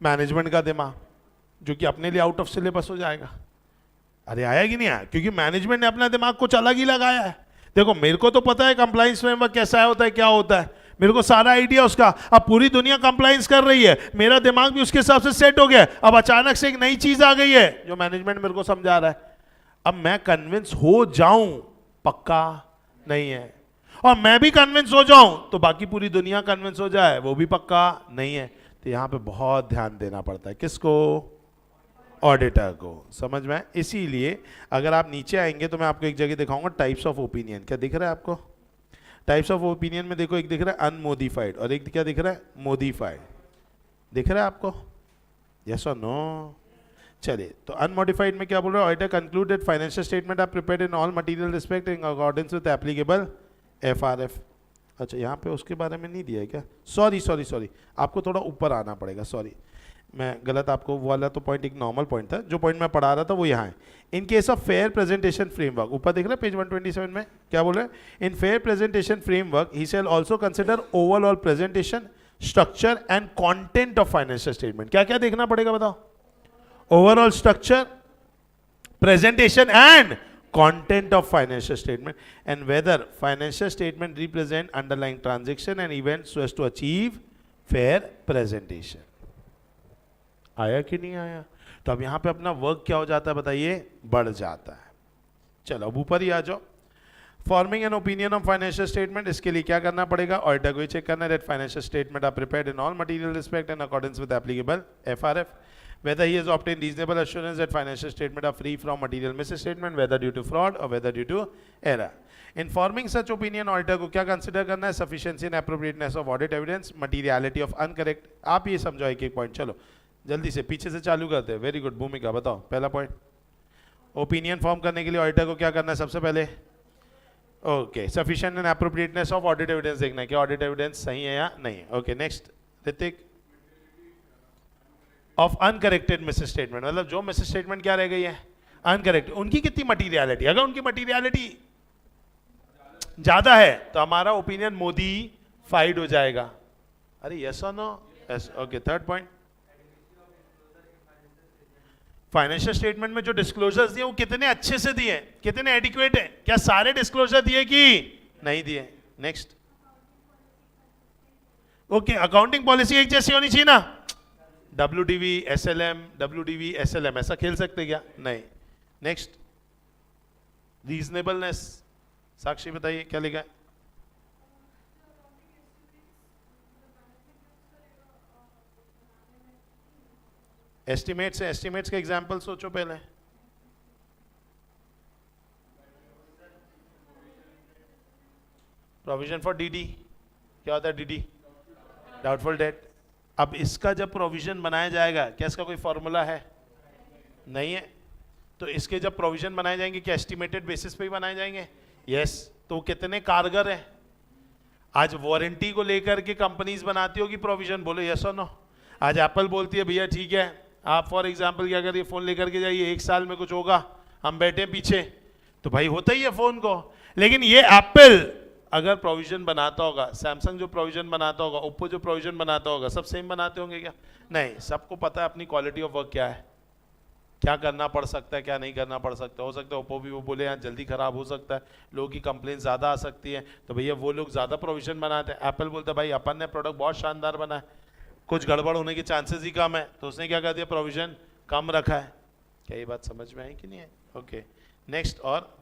मैनेजमेंट का दिमाग, जो कि अपने लिए आउट ऑफ सिलेबस हो जाएगा। अरे आया कि नहीं आया, क्योंकि मैनेजमेंट ने अपना दिमाग कुछ अलग ही लगाया है। देखो मेरे को तो पता है कंप्लायंस फ्रेमवर्क कैसा होता है, क्या होता है, मेरे को सारा आइडिया उसका। अब पूरी दुनिया कंप्लायंस कर रही है, मेरा दिमाग भी उसके हिसाब से सेट हो गया। अब अचानक से एक नई चीज आ गई है जो मैनेजमेंट मेरे को समझा रहा है, अब मैं कन्विंस हो जाऊं पक्का नहीं है, और मैं भी कन्विंस हो जाऊं तो बाकी पूरी दुनिया कन्विंस हो जाए वो भी पक्का नहीं है। तो यहां पे बहुत ध्यान देना पड़ता है, किसको, ऑडिटर को, समझ में। इसीलिए अगर आप नीचे आएंगे तो मैं आपको एक जगह दिखाऊंगा टाइप्स ऑफ ओपिनियन, क्या दिख रहा है आपको, टाइप्स ऑफ ओपिनियन में देखो, एक दिख रहा है अनमोडिफाइड और एक क्या दिख रहा है, मोडिफाइड, दिख रहा है आपको, यस और नो। चलिए, तो अनमोडिफाइड में क्या बोल रहा है, auditor conclude that financial statement are prepared in all material respect in accordance with applicable FRF। अच्छा यहाँ पे उसके बारे में नहीं दिया है क्या, सॉरी, आपको थोड़ा ऊपर आना पड़ेगा, सॉरी मैं गलत, आपको वो वाला तो पॉइंट एक नॉर्मल पॉइंट था, जो पॉइंट मैं पढ़ा रहा था वो यहाँ है। In case of fair presentation framework, ऊपर देख रहे हैं पेज 127 में क्या बोल रहे हैं, in fair presentation framework he shall also consider overall presentation, structure and content of financial statement. क्या क्या देखना पड़ेगा बताओ, overall structure, presentation and content of financial statement, and whether financial statement represent underlying transaction and events so as to achieve fair presentation। आया कि नहीं आया, तो अब यहां पे अपना वर्क क्या हो जाता है बताइए, बढ़ जाता है। चलो अब ऊपर ही आ जाओ, forming an opinion of financial statement, इसके लिए क्या करना पड़ेगा, ऑडिटर को चेक करना है that financial statement are prepared in all material respect in accordance with applicable FRF, whether he has obtained reasonable assurance that financial statements are free from material misstatement, whether due to fraud or whether due to error. In forming such opinion, auditor को क्या consider करना है, sufficiency and appropriateness of audit evidence, materiality of incorrect। आप ये समझो एक एक point, चलो जल्दी से पीछे से चालू करते हैं। वेरी गुड, भूमिका बताओ पहला पॉइंट, ओपिनियन फॉर्म करने के लिए ऑडिटर को क्या करना है सबसे पहले, okay sufficient and appropriateness of audit evidence देखना है कि ऑडिट एविडेंस सही है या नहीं। Okay next, Hrithik, of uncorrected miss statement, मतलब जो मिस स्टेटमेंट क्या रह गई है, अनकरेक्ट, उनकी कितनी मटीरियलिटी, अगर उनकी मटीरियलिटी ज्यादा है तो हमारा ओपिनियन मोडिफाइड हो जाएगा। अरे यस और no, yes. Okay third point, financial statement में जो डिस्क्लोजर्स दिए वो कितने अच्छे से दिए, कितने एडिक्वेट है, क्या सारे डिस्क्लोजर दिए कि नहीं दिए। नेक्स्ट, ओके अकाउंटिंग पॉलिसी एक जैसी होनी चाहिए ना, WDV SLM ऐसा खेल सकते क्या, नहीं। नेक्स्ट, रीजनेबलनेस, साक्षी बताइए क्या लिखा है, एस्टिमेट्स है, एस्टिमेट्स का एग्जांपल सोचो पहले, प्रोविजन फॉर DD, क्या होता है DD, डाउटफुल डेट। अब इसका जब प्रोविजन बनाया जाएगा क्या इसका कोई फॉर्मूला है, नहीं है, तो इसके जब प्रोविजन बनाए जाएंगे क्या एस्टिमेटेड बेसिस पे ही बनाए जाएंगे, यस। तो कितने कारगर है, आज वारंटी को लेकर के कंपनीज बनाती होगी प्रोविजन, बोलो यस और नो। आज एप्पल बोलती है भैया ठीक है, आप फॉर एग्जांपल क्या करिए, फोन लेकर के जाइए, 1 साल में कुछ होगा, हम बैठे पीछे, तो भाई होता ही है फोन को। लेकिन ये एप्पल अगर प्रोविजन बनाता होगा, सैमसंग जो प्रोविजन बनाता होगा, ओप्पो जो प्रोविजन बनाता होगा, सब सेम बनाते होंगे क्या, नहीं। सबको पता है अपनी क्वालिटी ऑफ वर्क क्या है, क्या करना पड़ सकता है, क्या नहीं करना पड़ सकता। हो सकता है ओप्पो भी वो बोले यहाँ जल्दी खराब हो सकता है, लोगों की कंप्लेन ज़्यादा आ सकती है, तो भैया वो लोग ज़्यादा प्रोविजन बनाते हैं। एप्पल बोलता है भाई अपन ने प्रोडक्ट बहुत शानदार बना है, कुछ गड़बड़ होने के चांसेस ही कम है, तो उसने क्या कर दिया, प्रोविजन कम रखा है। क्या ये बात समझ में आई कि नहीं है। ओके नेक्स्ट, और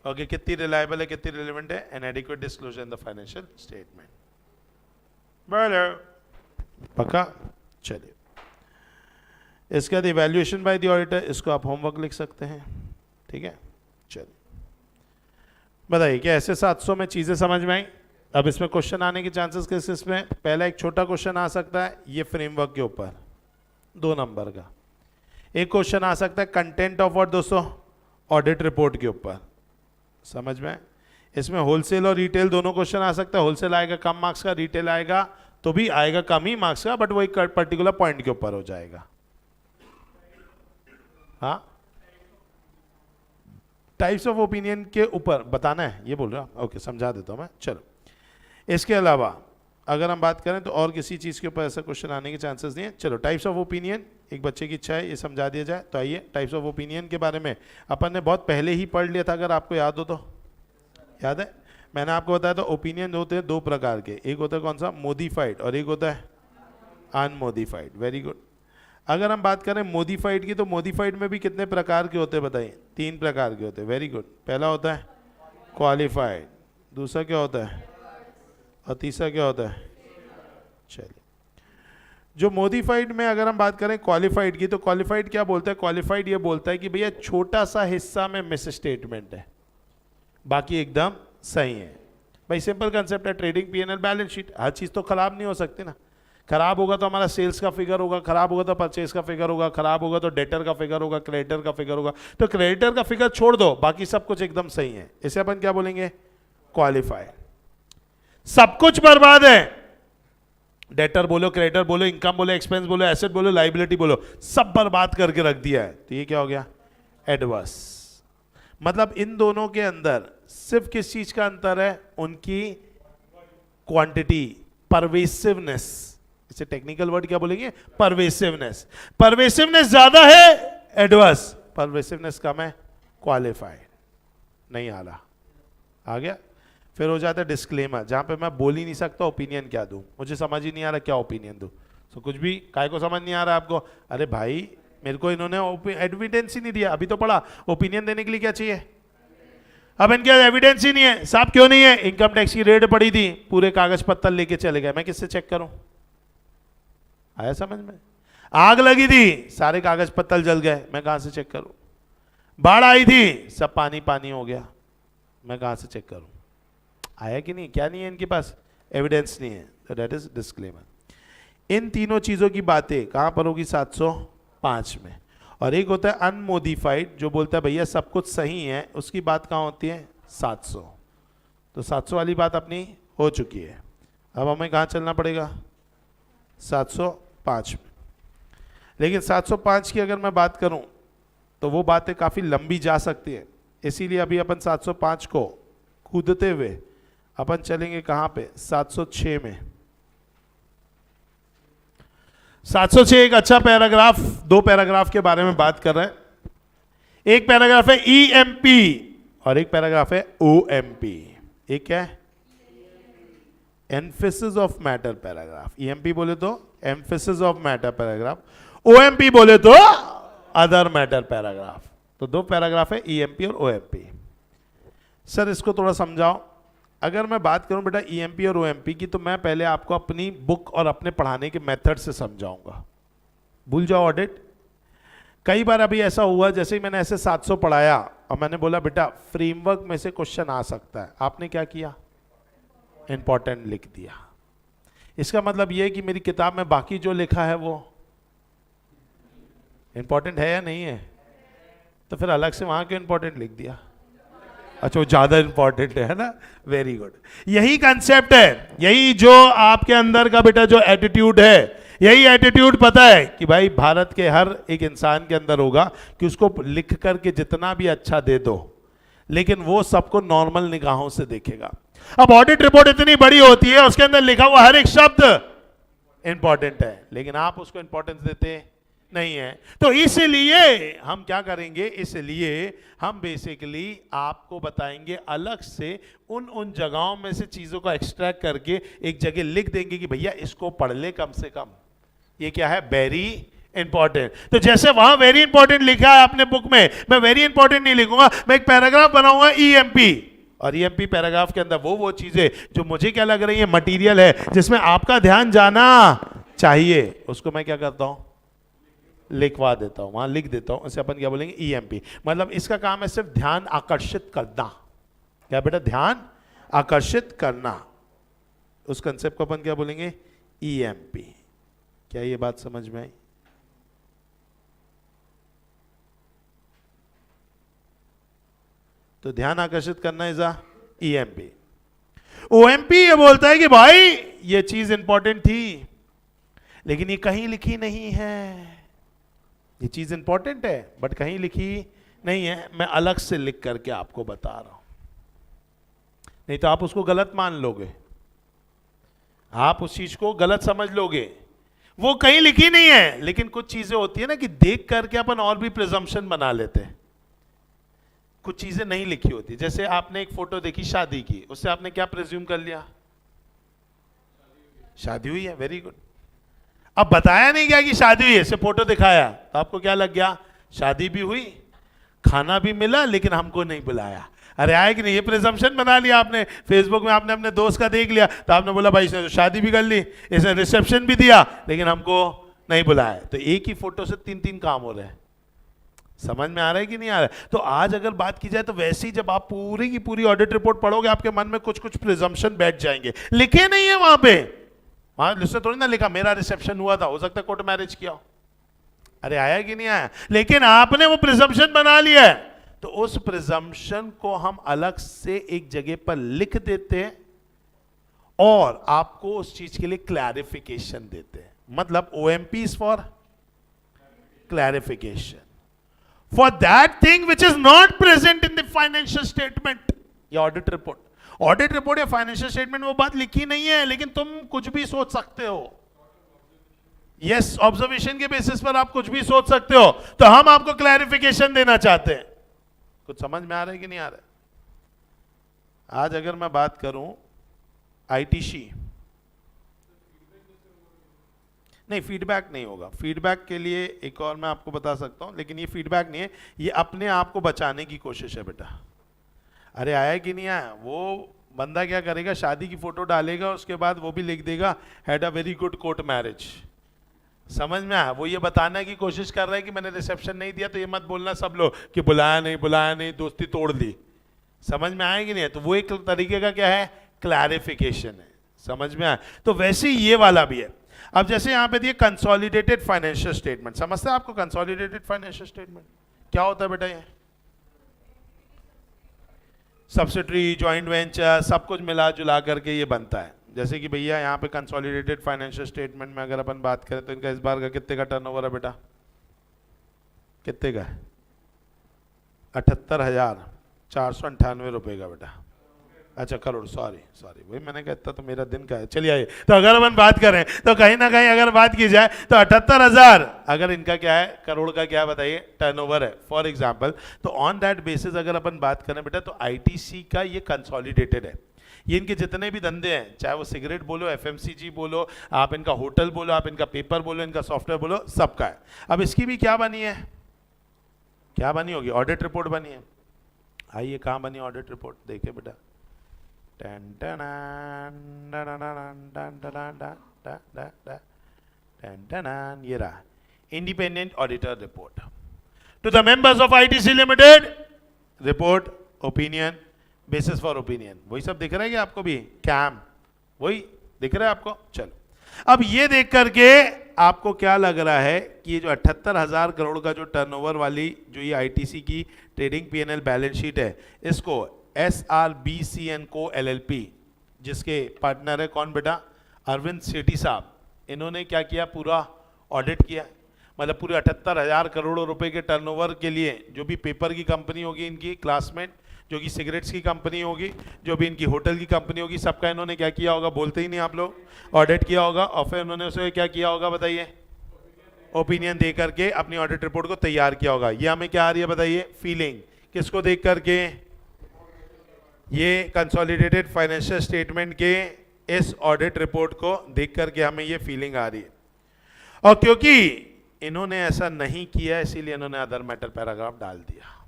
ओके कितनी रिलायबल है, कितनी रिलेवेंट है, N adequate disclosure in the financial statement, बोलो पक्का। चलिए इसके बाद इवैल्यूएशन बाय द ऑडिटर, इसको आप होमवर्क लिख सकते हैं, ठीक है। चलिए बताइए क्या ऐसे 700 में चीजें समझ में आई, अब इसमें क्वेश्चन आने के चांसेस किस इसमें, पहला एक छोटा क्वेश्चन आ सकता है ये फ्रेमवर्क के ऊपर 2 नंबर का, एक क्वेश्चन आ सकता है कंटेंट ऑफ व्हाट दोस्तों, ऑडिट रिपोर्ट के ऊपर, समझ में। इसमें होलसेल और रिटेल दोनों क्वेश्चन आ सकता है, होलसेल आएगा कम मार्क्स का, रिटेल आएगा तो भी आएगा कम ही मार्क्स का, बट वो एक पर्टिकुलर पॉइंट के ऊपर हो जाएगा। हाँ, टाइप्स ऑफ ओपिनियन के ऊपर बताना है ये बोल रहा हूं, ओके समझा देता हूं मैं। चलो, इसके अलावा अगर हम बात करें तो और किसी चीज के ऊपर ऐसा क्वेश्चन आने के चांसेस नहीं है। चलो, टाइप्स ऑफ ओपिनियन, एक बच्चे की इच्छा है ये समझा दिया जाए, तो आइए टाइप्स ऑफ ओपिनियन के बारे में अपन ने बहुत पहले ही पढ़ लिया था, अगर आपको याद हो तो। याद है, मैंने आपको बताया था ओपिनियन होते हैं 2 प्रकार के, एक होता है कौन सा, मोडिफाइड, और एक होता है अनमोडिफाइड। Very good. अगर हम बात करें मोडिफाइड की, तो मोडिफाइड में भी कितने प्रकार के होते हैं बताइए, 3 प्रकार के होते हैं। Very good. पहला होता है क्वालिफाइड, दूसरा क्या होता है, और तीसरा क्या होता है। चलिए, जो मोडिफाइड में अगर हम बात करें क्वालिफाइड की, तो क्वालिफाइड क्या बोलता है, क्वालिफाइड ये बोलता है कि भैया छोटा सा हिस्सा में मिस स्टेटमेंट है, बाकी एकदम सही है। भाई सिंपल कंसेप्ट है, ट्रेडिंग पीएनएल बैलेंस शीट, हर चीज तो खराब नहीं हो सकती ना। खराब होगा तो हमारा सेल्स का फिगर होगा, खराब होगा तो परचेज का फिगर होगा, खराब होगा तो डेटर का फिगर होगा, क्रेडिटर का फिगर होगा। तो क्रेडिटर का फिगर छोड़ दो, बाकी सब कुछ एकदम सही है, इसे अपन क्या बोलेंगे, क्वालिफाइड। सब कुछ बर्बाद है, डेटर बोलो, क्रेडिटर बोलो, इनकम बोलो, एक्सपेंस बोलो, एसेट बोलो, लाइबिलिटी बोलो, सब बर्बाद करके रख दिया है, तो ये क्या हो गया, एडवर्स। मतलब इन दोनों के अंदर सिर्फ किस चीज का अंतर है, उनकी क्वांटिटी, परवेसिवनेस, इसे टेक्निकल वर्ड क्या बोलेंगे, परवेसिवनेस। परवेसिवनेस ज्यादा है एडवर्स, परवेसिवनेस कम है क्वालिफाइड। नहीं आ रहा, आ गया। फिर हो जाता है डिस्क्लेमर, जहां पे मैं बोल ही नहीं सकता ओपिनियन क्या दूं, मुझे समझ ही नहीं आ रहा क्या ओपिनियन दूं। तो कुछ भी काय को समझ नहीं आ रहा आपको, अरे भाई मेरे को इन्होंने एविडेंस ही नहीं दिया, अभी तो पढ़ा, ओपिनियन देने के लिए क्या चाहिए, अब इनके एविडेंस ही नहीं है। साहब क्यों नहीं है, इनकम टैक्स की रेड पड़ी थी, पूरे कागज पत्तर लेके चले गए, मैं किससे चेक करूं। आया समझ में। आग लगी थी, सारे कागज पत्तर जल गए, मैं कहां से चेक करूं। बाढ़ आई थी, सब पानी पानी हो गया, मैं कहां से चेक करूं। आया कि नहीं, क्या नहीं है इनके पास, एविडेंस नहीं है, तो दैट इज डिस्क्लेमर। इन तीनों चीजों की बातें कहां पर होगी, 705 में। और एक होता है अनमोडिफाइड, जो बोलता है भैया सब कुछ सही है, उसकी बात कहां होती है, 700। तो 700 वाली बात अपनी हो चुकी है, अब हमें कहां चलना पड़ेगा, 705 में। लेकिन 705 की अगर मैं बात करूं तो वो बातें काफी लंबी जा सकती है, इसीलिए अभी अपन 705 को कूदते हुए अपन चलेंगे कहां पे, 706 में। 706 एक अच्छा पैराग्राफ, 2 पैराग्राफ के बारे में बात कर रहे हैं। एक पैराग्राफ है ईएमपी और एक पैराग्राफ है ओएमपी। एक क्या है, emphasis of matter paragraph. EMP बोले तो emphasis of matter paragraph, OMP बोले तो अदर मैटर पैराग्राफ। तो 2 पैराग्राफ है ईएमपी और ओएमपी। सर इसको थोड़ा समझाओ। अगर मैं बात करूं बेटा ईएमपी और ओएमपी की, तो मैं पहले आपको अपनी बुक और अपने पढ़ाने के मेथड से समझाऊंगा, भूल जाओ ऑडिट। कई बार अभी ऐसा हुआ, जैसे ही मैंने ऐसे 700 पढ़ाया और मैंने बोला बेटा फ्रेमवर्क में से क्वेश्चन आ सकता है, आपने क्या किया, इंपॉर्टेंट लिख दिया। इसका मतलब यह है कि मेरी किताब में बाकी जो लिखा है वो इंपॉर्टेंट है या नहीं है, तो फिर अलग से वहां क्यों इंपॉर्टेंट लिख दिया। अच्छा वो ज्यादा इंपॉर्टेंट है ना, वेरी गुड। यही कंसेप्ट है, यही जो आपके अंदर का बेटा जो एटीट्यूड है, यही एटीट्यूड पता है कि भाई भारत के हर एक इंसान के अंदर होगा कि उसको लिख करके जितना भी अच्छा दे दो, लेकिन वो सबको नॉर्मल निगाहों से देखेगा। अब ऑडिट रिपोर्ट इतनी बड़ी होती है, उसके अंदर लिखा हुआ हर एक शब्द इंपॉर्टेंट है, लेकिन आप उसको इंपॉर्टेंस देते नहीं है। तो इसलिए हम क्या करेंगे, इसलिए हम बेसिकली आपको बताएंगे अलग से उन जगहों में से चीजों को एक्सट्रैक्ट करके एक जगह लिख देंगे कि भैया इसको पढ़ ले कम से कम, ये क्या है, वेरी इंपॉर्टेंट। तो जैसे वहां वेरी इंपॉर्टेंट लिखा है आपने बुक में, मैं वेरी इंपॉर्टेंट नहीं लिखूंगा, मैं एक पैराग्राफ बनाऊंगा ईएमपी, और ईएमपी पैराग्राफ के अंदर वो चीजें जो मुझे क्या लग रही है मटेरियल है, जिसमें आपका ध्यान जाना चाहिए, उसको मैं क्या करता हूं, लिखवा देता हूं, वहां लिख देता हूं। इसे अपन क्या बोलेंगे, ईएमपी। मतलब इसका काम है सिर्फ ध्यान आकर्षित करना। क्या बेटा, ध्यान आकर्षित करना। उस कंसेप्ट को अपन क्या बोलेंगे, ईएमपी। क्या ये बात समझ में आई? तो ध्यान आकर्षित करना इज ईएमपी। ओएमपी ये बोलता है कि भाई ये चीज इंपॉर्टेंट थी लेकिन ये कहीं लिखी नहीं है, ये चीज इंपॉर्टेंट है बट कहीं लिखी नहीं है, मैं अलग से लिख करके आपको बता रहा हूं, नहीं तो आप उसको गलत मान लोगे, आप उस चीज को गलत समझ लोगे। वो कहीं लिखी नहीं है, लेकिन कुछ चीजें होती है ना कि देख करके अपन और भी प्रिजम्पशन बना लेते हैं, कुछ चीजें नहीं लिखी होती। जैसे आपने एक फोटो देखी शादी की, उससे आपने क्या प्रिज्यूम कर लिया, शादी हुई है, वेरी गुड। अब बताया नहीं गया कि शादी हुई है, सिर्फ फोटो दिखाया, तो आपको क्या लग गया, शादी भी हुई, खाना भी मिला, लेकिन हमको नहीं बुलाया। अरे आए कि नहीं, ये प्रिजम्पशन बना लिया आपने। फेसबुक में आपने अपने दोस्त का देख लिया तो आपने बोला भाई इसने तो शादी भी कर ली, इसने रिसेप्शन भी दिया, लेकिन हमको नहीं बुलाया। तो एक ही फोटो से 3-3 काम हो रहे हैं। समझ में आ रहा है कि नहीं आ रहा है? तो आज अगर बात की जाए तो वैसे ही जब आप पूरी की पूरी ऑडिट रिपोर्ट पढ़ोगे, आपके मन में कुछ कुछ प्रिजम्पशन बैठ जाएंगे। लिखे नहीं है वहां पे, वहां लिस्ट थोड़ी ना लिखा मेरा रिसेप्शन हुआ था, हो सकता है कोर्ट मैरिज किया हो। अरे आया कि नहीं आया, लेकिन आपने वो प्रिजम्पशन बना लिया है, तो उस प्रिजम्पशन को हम अलग से एक जगह पर लिख देते हैं और आपको उस चीज के लिए क्लैरिफिकेशन देते हैं। मतलब OMP is for clarification for that thing which is not present in the financial statement या ऑडिट रिपोर्ट। ऑडिट रिपोर्ट या फाइनेंशियल स्टेटमेंट वो बात लिखी नहीं है, लेकिन तुम कुछ भी सोच सकते हो। यस, ऑब्जर्वेशन के बेसिस पर आप कुछ भी सोच सकते हो, तो हम आपको क्लैरिफिकेशन देना चाहते हैं। कुछ समझ में आ रहा है कि नहीं आ रहा है? आज अगर मैं बात करूं आईटीसी, नहीं फीडबैक नहीं होगा। फीडबैक के लिए एक और मैं आपको बता सकता हूं, लेकिन ये फीडबैक नहीं है, ये अपने आप को बचाने की कोशिश है बेटा। अरे आया कि नहीं आया, वो बंदा क्या करेगा, शादी की फोटो डालेगा, उसके बाद वो भी लिख देगा had a very good court marriage. समझ में आया? वो ये बताने की कोशिश कर रहा है कि मैंने रिसेप्शन नहीं दिया, तो ये मत बोलना सब लोग कि बुलाया नहीं, दोस्ती तोड़ दी। समझ में आया कि नहीं? तो वो एक तरीके का क्या है, क्लैरिफिकेशन है। समझ में आया? तो वैसे ही ये वाला भी है। अब जैसे यहां पे दिए कंसोलिडेटेड फाइनेंशियल स्टेटमेंट, समझते हैं आपको कंसोलिडेटेड फाइनेंशियल स्टेटमेंट क्या होता है बेटा? ये सब्सिडरी, जॉइंट वेंचर, सब कुछ मिला जुला करके ये बनता है। जैसे कि भैया यहाँ पे कंसोलिडेटेड फाइनेंशियल स्टेटमेंट में अगर अपन बात करें तो इनका इस बार का कितने का टर्नओवर है बेटा? कितने का है? 78,498 रुपए का बेटा। अच्छा करोड़, सॉरी वही मैंने कहता तो मेरा दिन का है। चलिए आइए, तो अगर अपन बात करें तो कहीं ना कहीं अगर बात की जाए तो 78,000 अगर इनका क्या है, करोड़ का क्या बताइए टर्नओवर है फॉर एग्जांपल, तो ऑन दैट बेसिस अगर अपन बात करें बेटा तो आईटीसी का ये कंसोलिडेटेड है। ये इनके जितने भी धंधे हैं, चाहे वो सिगरेट बोलो, एफएमसीजी बोलो, आप इनका होटल बोलो, आप इनका पेपर बोलो, इनका सॉफ्टवेयर बोलो, सबका है। अब इसकी भी क्या बनी है, क्या बनी होगी? ऑडिट रिपोर्ट बनी है। आइए कहाँ बनी ऑडिट रिपोर्ट, देखिए बेटा। ये रहा independent auditor report to the members of ITC limited, report, opinion, basis for opinion, वही सब दिख रहा है कि आपको भी कैम वही दिख रहा है आपको? चलो अब ये देख करके आपको क्या लग रहा है कि ये जो 78,000 करोड़ का जो टर्नओवर वाली जो ये आईटीसी की ट्रेडिंग पीएनएल बैलेंस शीट है, इसको SRBCN को LLP, जिसके पार्टनर है कौन बेटा? अरविंद सेठी साहब, इन्होंने क्या किया, पूरा ऑडिट किया। मतलब पूरे 78,000 करोड़ रुपए के टर्नओवर के लिए जो भी पेपर की कंपनी होगी इनकी क्लासमेट, जो कि सिगरेट्स की कंपनी होगी, जो भी इनकी होटल की कंपनी होगी, सबका इन्होंने क्या किया होगा, बोलते ही नहीं आप लोग, ऑडिट किया होगा। और फिर उन्होंने उसे क्या किया होगा बताइए, ओपिनियन दे करके अपनी ऑडिट रिपोर्ट को तैयार किया होगा। ये हमें क्या आ रही है बताइए, फीलिंग, किसको देख करके? ये कंसोलिडेटेड फाइनेंशियल स्टेटमेंट के इस ऑडिट रिपोर्ट को देख करके हमें ये फीलिंग आ रही है। और क्योंकि इन्होंने ऐसा नहीं किया इसीलिए इन्होंने अदर मैटर पैराग्राफ डाल दिया।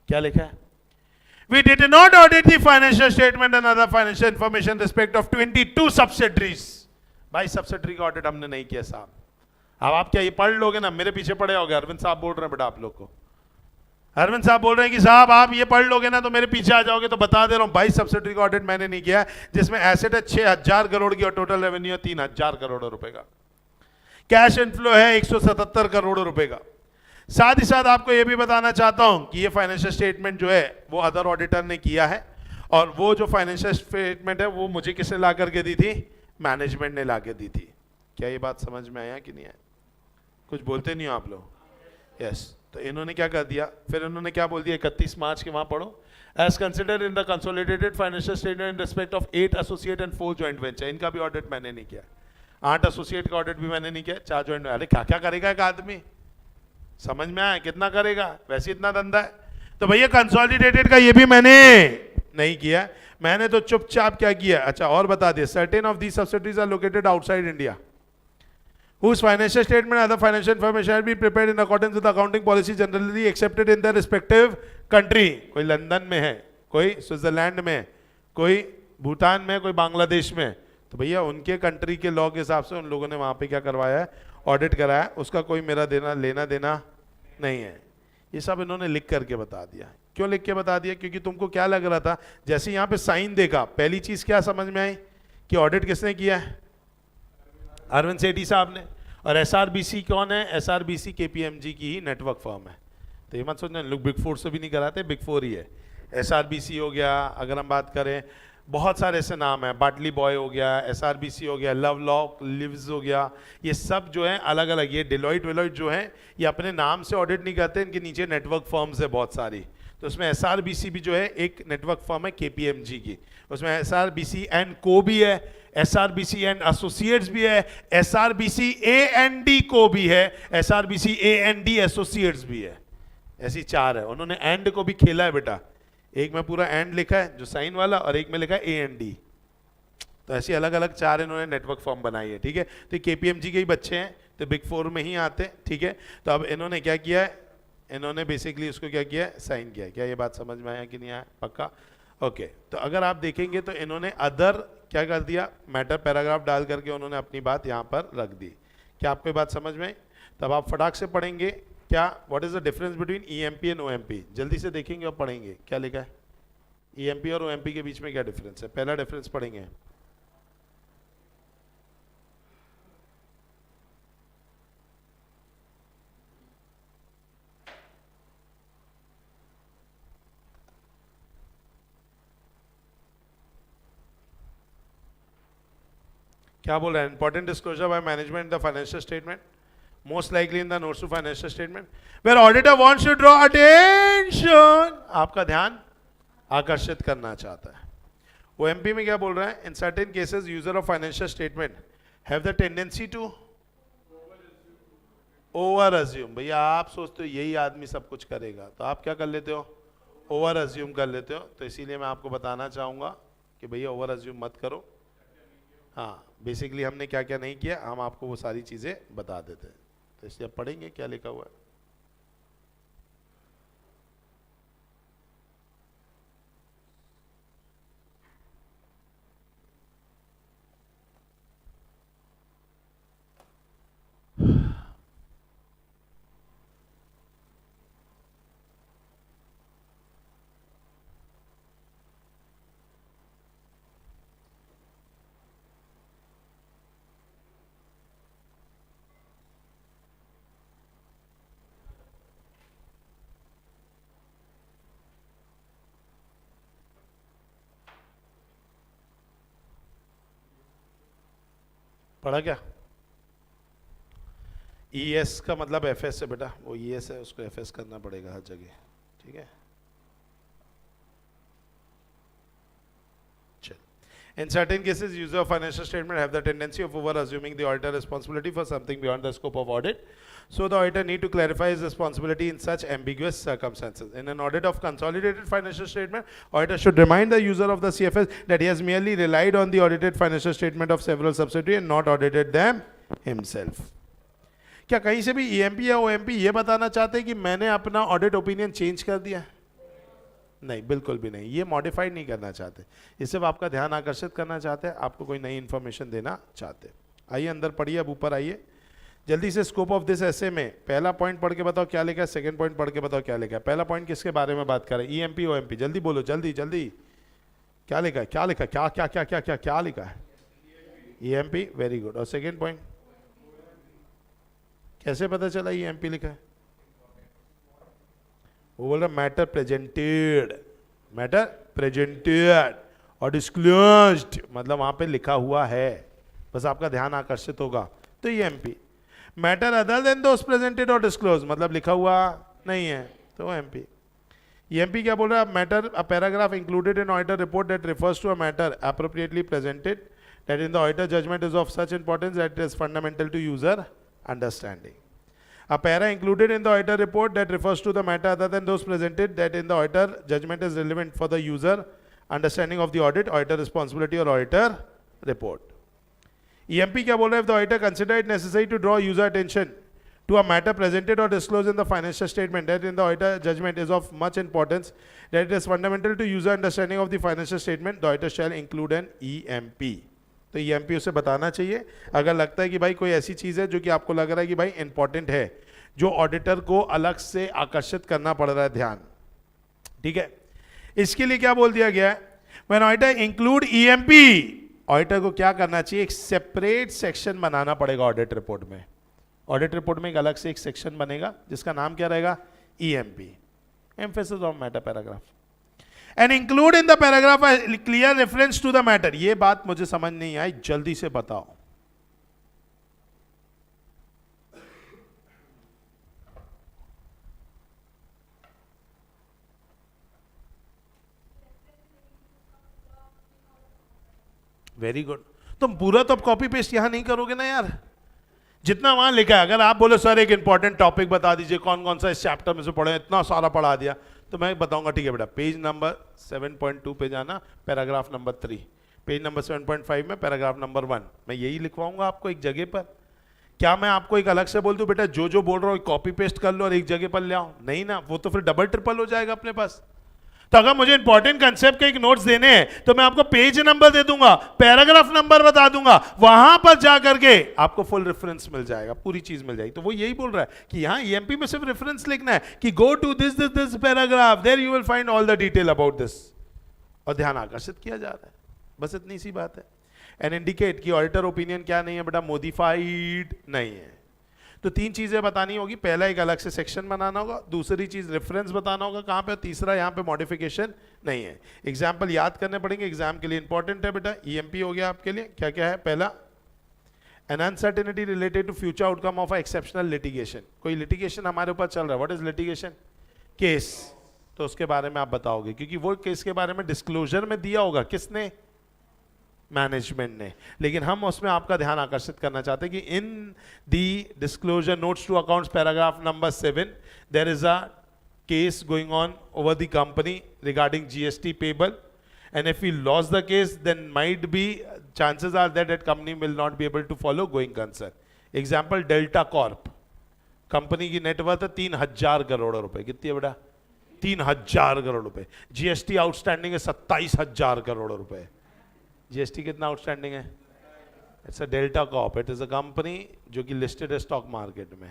क्या लिखा है? We did not audit the financial statement and other financial information respect of 22 subsidiaries. भाई सब्सिडरी का ऑडिट हमने नहीं किया साहब। अब आप क्या ये पढ़ लोगे ना, मेरे पीछे पड़े होगे, अरविंद साहब बोल रहे हैं बेटा आप लोग को। अरविंद साहब बोल रहे हैं कि साहब आप ये पढ़ लोगे ना तो मेरे पीछे आ जाओगे, तो बता दे रहा हूँ 22 सब्सिडरी का ऑडिट मैंने नहीं किया, जिसमें एसेट है 6000 करोड़ की और टोटल रेवेन्यू है 3000 करोड़ रुपए का, कैश इनफ्लो है 177 करोड़ रुपए का। साथ ही साथ आपको यह भी बताना चाहता हूं कि ये फाइनेंशियल स्टेटमेंट जो है वो अदर ऑडिटर ने किया है, और वो जो फाइनेंशियल स्टेटमेंट है वो मुझे किसने ला करके दी थी? मैनेजमेंट ने ला के दी थी। क्या ये बात समझ में आया कि नहीं आया? कुछ बोलते नहीं हो आप लोग? यस। तो इन्होंने क्या कर दिया, फिर इन्होंने क्या बोल दिया 31 मार्च के वहां पढ़ो, as considered in the consolidated financial statement in respect of 8 associate and 4 joint venture. इनका भी ऑडिट मैंने नहीं किया, 8 एसोसिएट का ऑडिट भी मैंने नहीं किया, 4 जॉइंट। अरे क्या क्या करेगा एक आदमी, समझ में आया कितना करेगा? वैसे इतना धंधा है। तो भैया कंसोलिडेटेड का ये भी मैंने नहीं किया, मैंने तो चुपचाप क्या किया, अच्छा और बता दिया, certain of the subsidiaries are located outside India whose financial statement and other financial information has been prepared in accordance with the accounting policy generally accepted in their respective country। कोई लंदन में है, कोई Switzerland में, कोई भूटान में, कोई बांग्लादेश में, तो भैया उनके कंट्री के लॉ के हिसाब से उन लोगों ने वहां पे क्या करवाया है? ऑडिट कराया, उसका कोई मेरा देना लेना देना नहीं है। ये सब इन्होंने लिख करके बता दिया। क्यों लिख के बता दिया? क्योंकि तुमको क्या लग रहा था, जैसे यहाँ पे साइन देखा, पहली चीज क्या समझ में आई कि ऑडिट किसने किया है? अरविंद सेठी साहब ने। और एसआरबीसी कौन है? एसआरबीसी केपीएमजी की ही नेटवर्क फर्म है। तो ये मत सोचना लोग बिग फोर से भी नहीं कराते, बिग फोर ही है। एसआरबीसी हो गया, अगर हम बात करें बहुत सारे ऐसे नाम है, बाटली बॉय हो गया, एसआरबीसी हो गया, लव लॉक लिव्स हो गया, ये सब जो है अलग अलग। ये डिलॉइट विलॉइट जो है ये अपने नाम से ऑडिट नहीं करते, इनके नीचे नेटवर्क फर्म्स है बहुत सारी। तो उसमें एसआरबीसी भी जो है एक नेटवर्क फर्म है केपीएमजी की, उसमें एसआरबीसी एंड को भी है, एसआरबीसी एंड एसोसिएट्स भी है, एसआरबीसी ए एंड डी को भी है, एसआरबीसी ए एंड डी एसोसिएट्स भी है। ऐसी 4 है। उन्होंने एंड को भी खेला है बेटा, एक में पूरा एंड लिखा है जो साइन वाला, और एक में लिखा है ए एंड डी। तो ऐसी अलग अलग 4 इन्होंने नेटवर्क फॉर्म बनाई है, ठीक है। तो केपीएमजी के ही बच्चे हैं, तो बिग फोर में ही आते हैं, ठीक है। तो अब इन्होंने क्या किया है, इन्होंने बेसिकली उसको क्या किया है? साइन किया है। क्या ये बात समझ में आया कि नहीं आया? पक्का? ओके। तो अगर आप देखेंगे तो इन्होंने अदर क्या कर दिया, मैटर पैराग्राफ डाल करके उन्होंने अपनी बात यहाँ पर रख दी। क्या आपको बात समझ में आई? तब आप फटाक से पढ़ेंगे क्या, what is the difference between EMP and OMP. जल्दी से देखेंगे और पढ़ेंगे क्या लिखा है। ईएमपी और ओएमपी के बीच में क्या डिफरेंस है? पहला डिफरेंस पढ़ेंगे। क्या बोल रहा है? Important disclosure by management the financial statement most likely in the notes to financial statement where auditor wants to draw attention, आपका ध्यान आकर्षित करना चाहता है। ओएमपी में क्या बोल रहा है? In certain cases user of financial statement have the tendency to over assume. भैया आप सोचते हो यही आदमी सब कुछ करेगा, तो आप क्या कर लेते हो? ओवर अज्यूम कर लेते हो। तो इसीलिए मैं आपको बताना चाहूंगा कि भैया ओवर अज्यूम मत करो। हाँ, बेसिकली हमने क्या क्या नहीं किया, हम आपको वो सारी चीजें बता देते हैं। तो इसलिए पढ़ेंगे क्या लिखा हुआ है। पढ़ा क्या? ईएस का मतलब एफएस है बेटा, वो ईएस है, उसको एफएस करना पड़ेगा हर जगह, ठीक है। In certain cases, user of financial statement have the tendency of over assuming the auditor responsibility for something beyond the scope of audit. So the auditor need to clarify his responsibility in such ambiguous circumstances. In an audit of consolidated financial statement, auditor should remind the user of the CFS that he has merely relied on the audited financial statement of several subsidiaries and not audited them himself. क्या कहीं से भी EMP या OMP ये बताना चाहते हैं कि मैंने अपना ऑडिट ओपिनियन चेंज कर दिया? नहीं, बिल्कुल भी नहीं। ये मॉडिफाइड नहीं करना चाहते, ये सिर्फ आपका ध्यान आकर्षित करना चाहते हैं, आपको कोई नई इंफॉर्मेशन देना चाहते हैं। आइए अंदर पढ़िए, अब ऊपर आइए। जल्दी से स्कोप ऑफ दिस ऐसे में पहला पॉइंट पढ़ के बताओ क्या लिखा है, सेकंड पॉइंट पढ़ के बताओ क्या लिखा है। पहला पॉइंट किसके बारे में बात कर रहे हैं, ईएमपी ओएमपी, जल्दी बोलो जल्दी जल्दी, क्या लिखा है, क्या लिखा है, क्या क्या क्या क्या क्या क्या लिखा है, ईएमपी, वेरी गुड। और सेकंड पॉइंट कैसे पता चला ईएमपी लिखा है, वो बोल रहा मैटर प्रेजेंटेड, मैटर प्रेजेंटेड और डिस्क्लोज्ड, मतलब वहां पे लिखा हुआ है, बस आपका ध्यान आकर्षित होगा तो ईएमपी। मैटर अदर देन दोस प्रेजेंटेड और डिस्क्लोज, मतलब लिखा हुआ नहीं है तो एमपी। ईएमपी क्या बोल रहा है, matter a paragraph included in auditor report that refers to a matter appropriately presented that in the auditor judgement is of such importance that it is fundamental to user understanding. A para included in the auditor report that refers to the matter other than those presented that in the auditor judgment is relevant for the user understanding of the audit, auditor responsibility or auditor report. EMP क्या बोल रहा है, if the auditor consider it necessary to draw user attention to a matter presented or disclosed in the financial statement that in the auditor judgment is of much importance that it is fundamental to user understanding of the financial statement, the auditor shall include an EMP. तो EMP उसे बताना चाहिए अगर लगता है कि भाई कोई ऐसी चीज है जो कि आपको लग रहा है कि भाई इंपॉर्टेंट है, जो ऑडिटर को अलग से आकर्षित करना पड़ रहा है ध्यान, ठीक है। इसके लिए क्या बोल दिया गया है, when auditor include EMP, auditor को क्या करना चाहिए, एक सेपरेट सेक्शन बनाना पड़ेगा ऑडिट रिपोर्ट में। ऑडिट रिपोर्ट में एक अलग से एक सेक्शन बनेगा जिसका नाम क्या रहेगा, EMP, emphasis of matter paragraph, and include in the paragraph clear reference to the matter. ये बात मुझे समझ नहीं आई, जल्दी से बताओ। Very good. तुम पूरा तो कॉपी पेस्ट यहां नहीं करोगे ना यार, जितना वहां लिखा है। अगर आप बोले सर एक इंपॉर्टेंट टॉपिक बता दीजिए कौन कौन सा इस चैप्टर में से पढ़े, इतना सारा पढ़ा दिया, तो मैं बताऊंगा ठीक है बेटा पेज नंबर 7.2 पे जाना, पैराग्राफ नंबर 3, पेज नंबर 7.5 में पैराग्राफ नंबर 1, मैं यही लिखवाऊंगा आपको एक जगह पर। क्या मैं आपको एक अलग से बोल दूं बेटा जो जो बोल रहा हूं कॉपी पेस्ट कर लो और एक जगह पर ले आओ, नहीं ना, वो तो फिर डबल ट्रिपल हो जाएगा अपने पास। तो अगर मुझे इंपॉर्टेंट कंसेप्ट के एक नोट्स देने हैं तो मैं आपको पेज नंबर दे दूंगा, पैराग्राफ नंबर बता दूंगा, वहां पर जाकर के आपको फुल रेफरेंस मिल जाएगा, पूरी चीज मिल जाएगी। तो वो यही बोल रहा है कि यहां ईएमपी में सिर्फ रेफरेंस लिखना है कि go to this this this paragraph, there you will find all the detail about this, और ध्यान आकर्षित किया जा रहा है, बस इतनी सी बात है। एंड इंडिकेट कि ऑडिटर ओपिनियन क्या नहीं है बेटा, मॉडिफाइड नहीं है। तो तीन चीजें बतानी होगी, पहला एक अलग से सेक्शन बनाना होगा, दूसरी चीज रेफरेंस बताना होगा कहां पे, तीसरा यहां पे मॉडिफिकेशन नहीं है। एग्जाम्पल याद करने पड़ेंगे, एग्जाम के लिए इंपॉर्टेंट है बेटा। ईएमपी हो गया आपके लिए, क्या क्या है, पहला an uncertainty related to future outcome of exceptional litigation. कोई लिटिगेशन हमारे ऊपर चल रहा है, व्हाट इज लिटिगेशन, केस, तो उसके बारे में आप बताओगे, क्योंकि वो केस के बारे में डिस्क्लोजर में दिया होगा किसने, मैनेजमेंट ने, लेकिन हम उसमें आपका ध्यान आकर्षित करना चाहते हैं कि in the disclosure notes to accounts paragraph number 7 there is a case going on over the company regarding GST payable, and if we loss the case then might be chances are that company will not be able to follow going concern. Example Delta Corp, company की net worth है 3000 करोड़ रुपए, कितनी है बेटा, 3000 करोड़ रुपए, GST outstanding है 27,000 करोड़ रुपए। GST कितना आउटस्टैंडिंग है, it's a delta Corp, it is a company जो कि लिस्टेड है स्टॉक मार्केट में।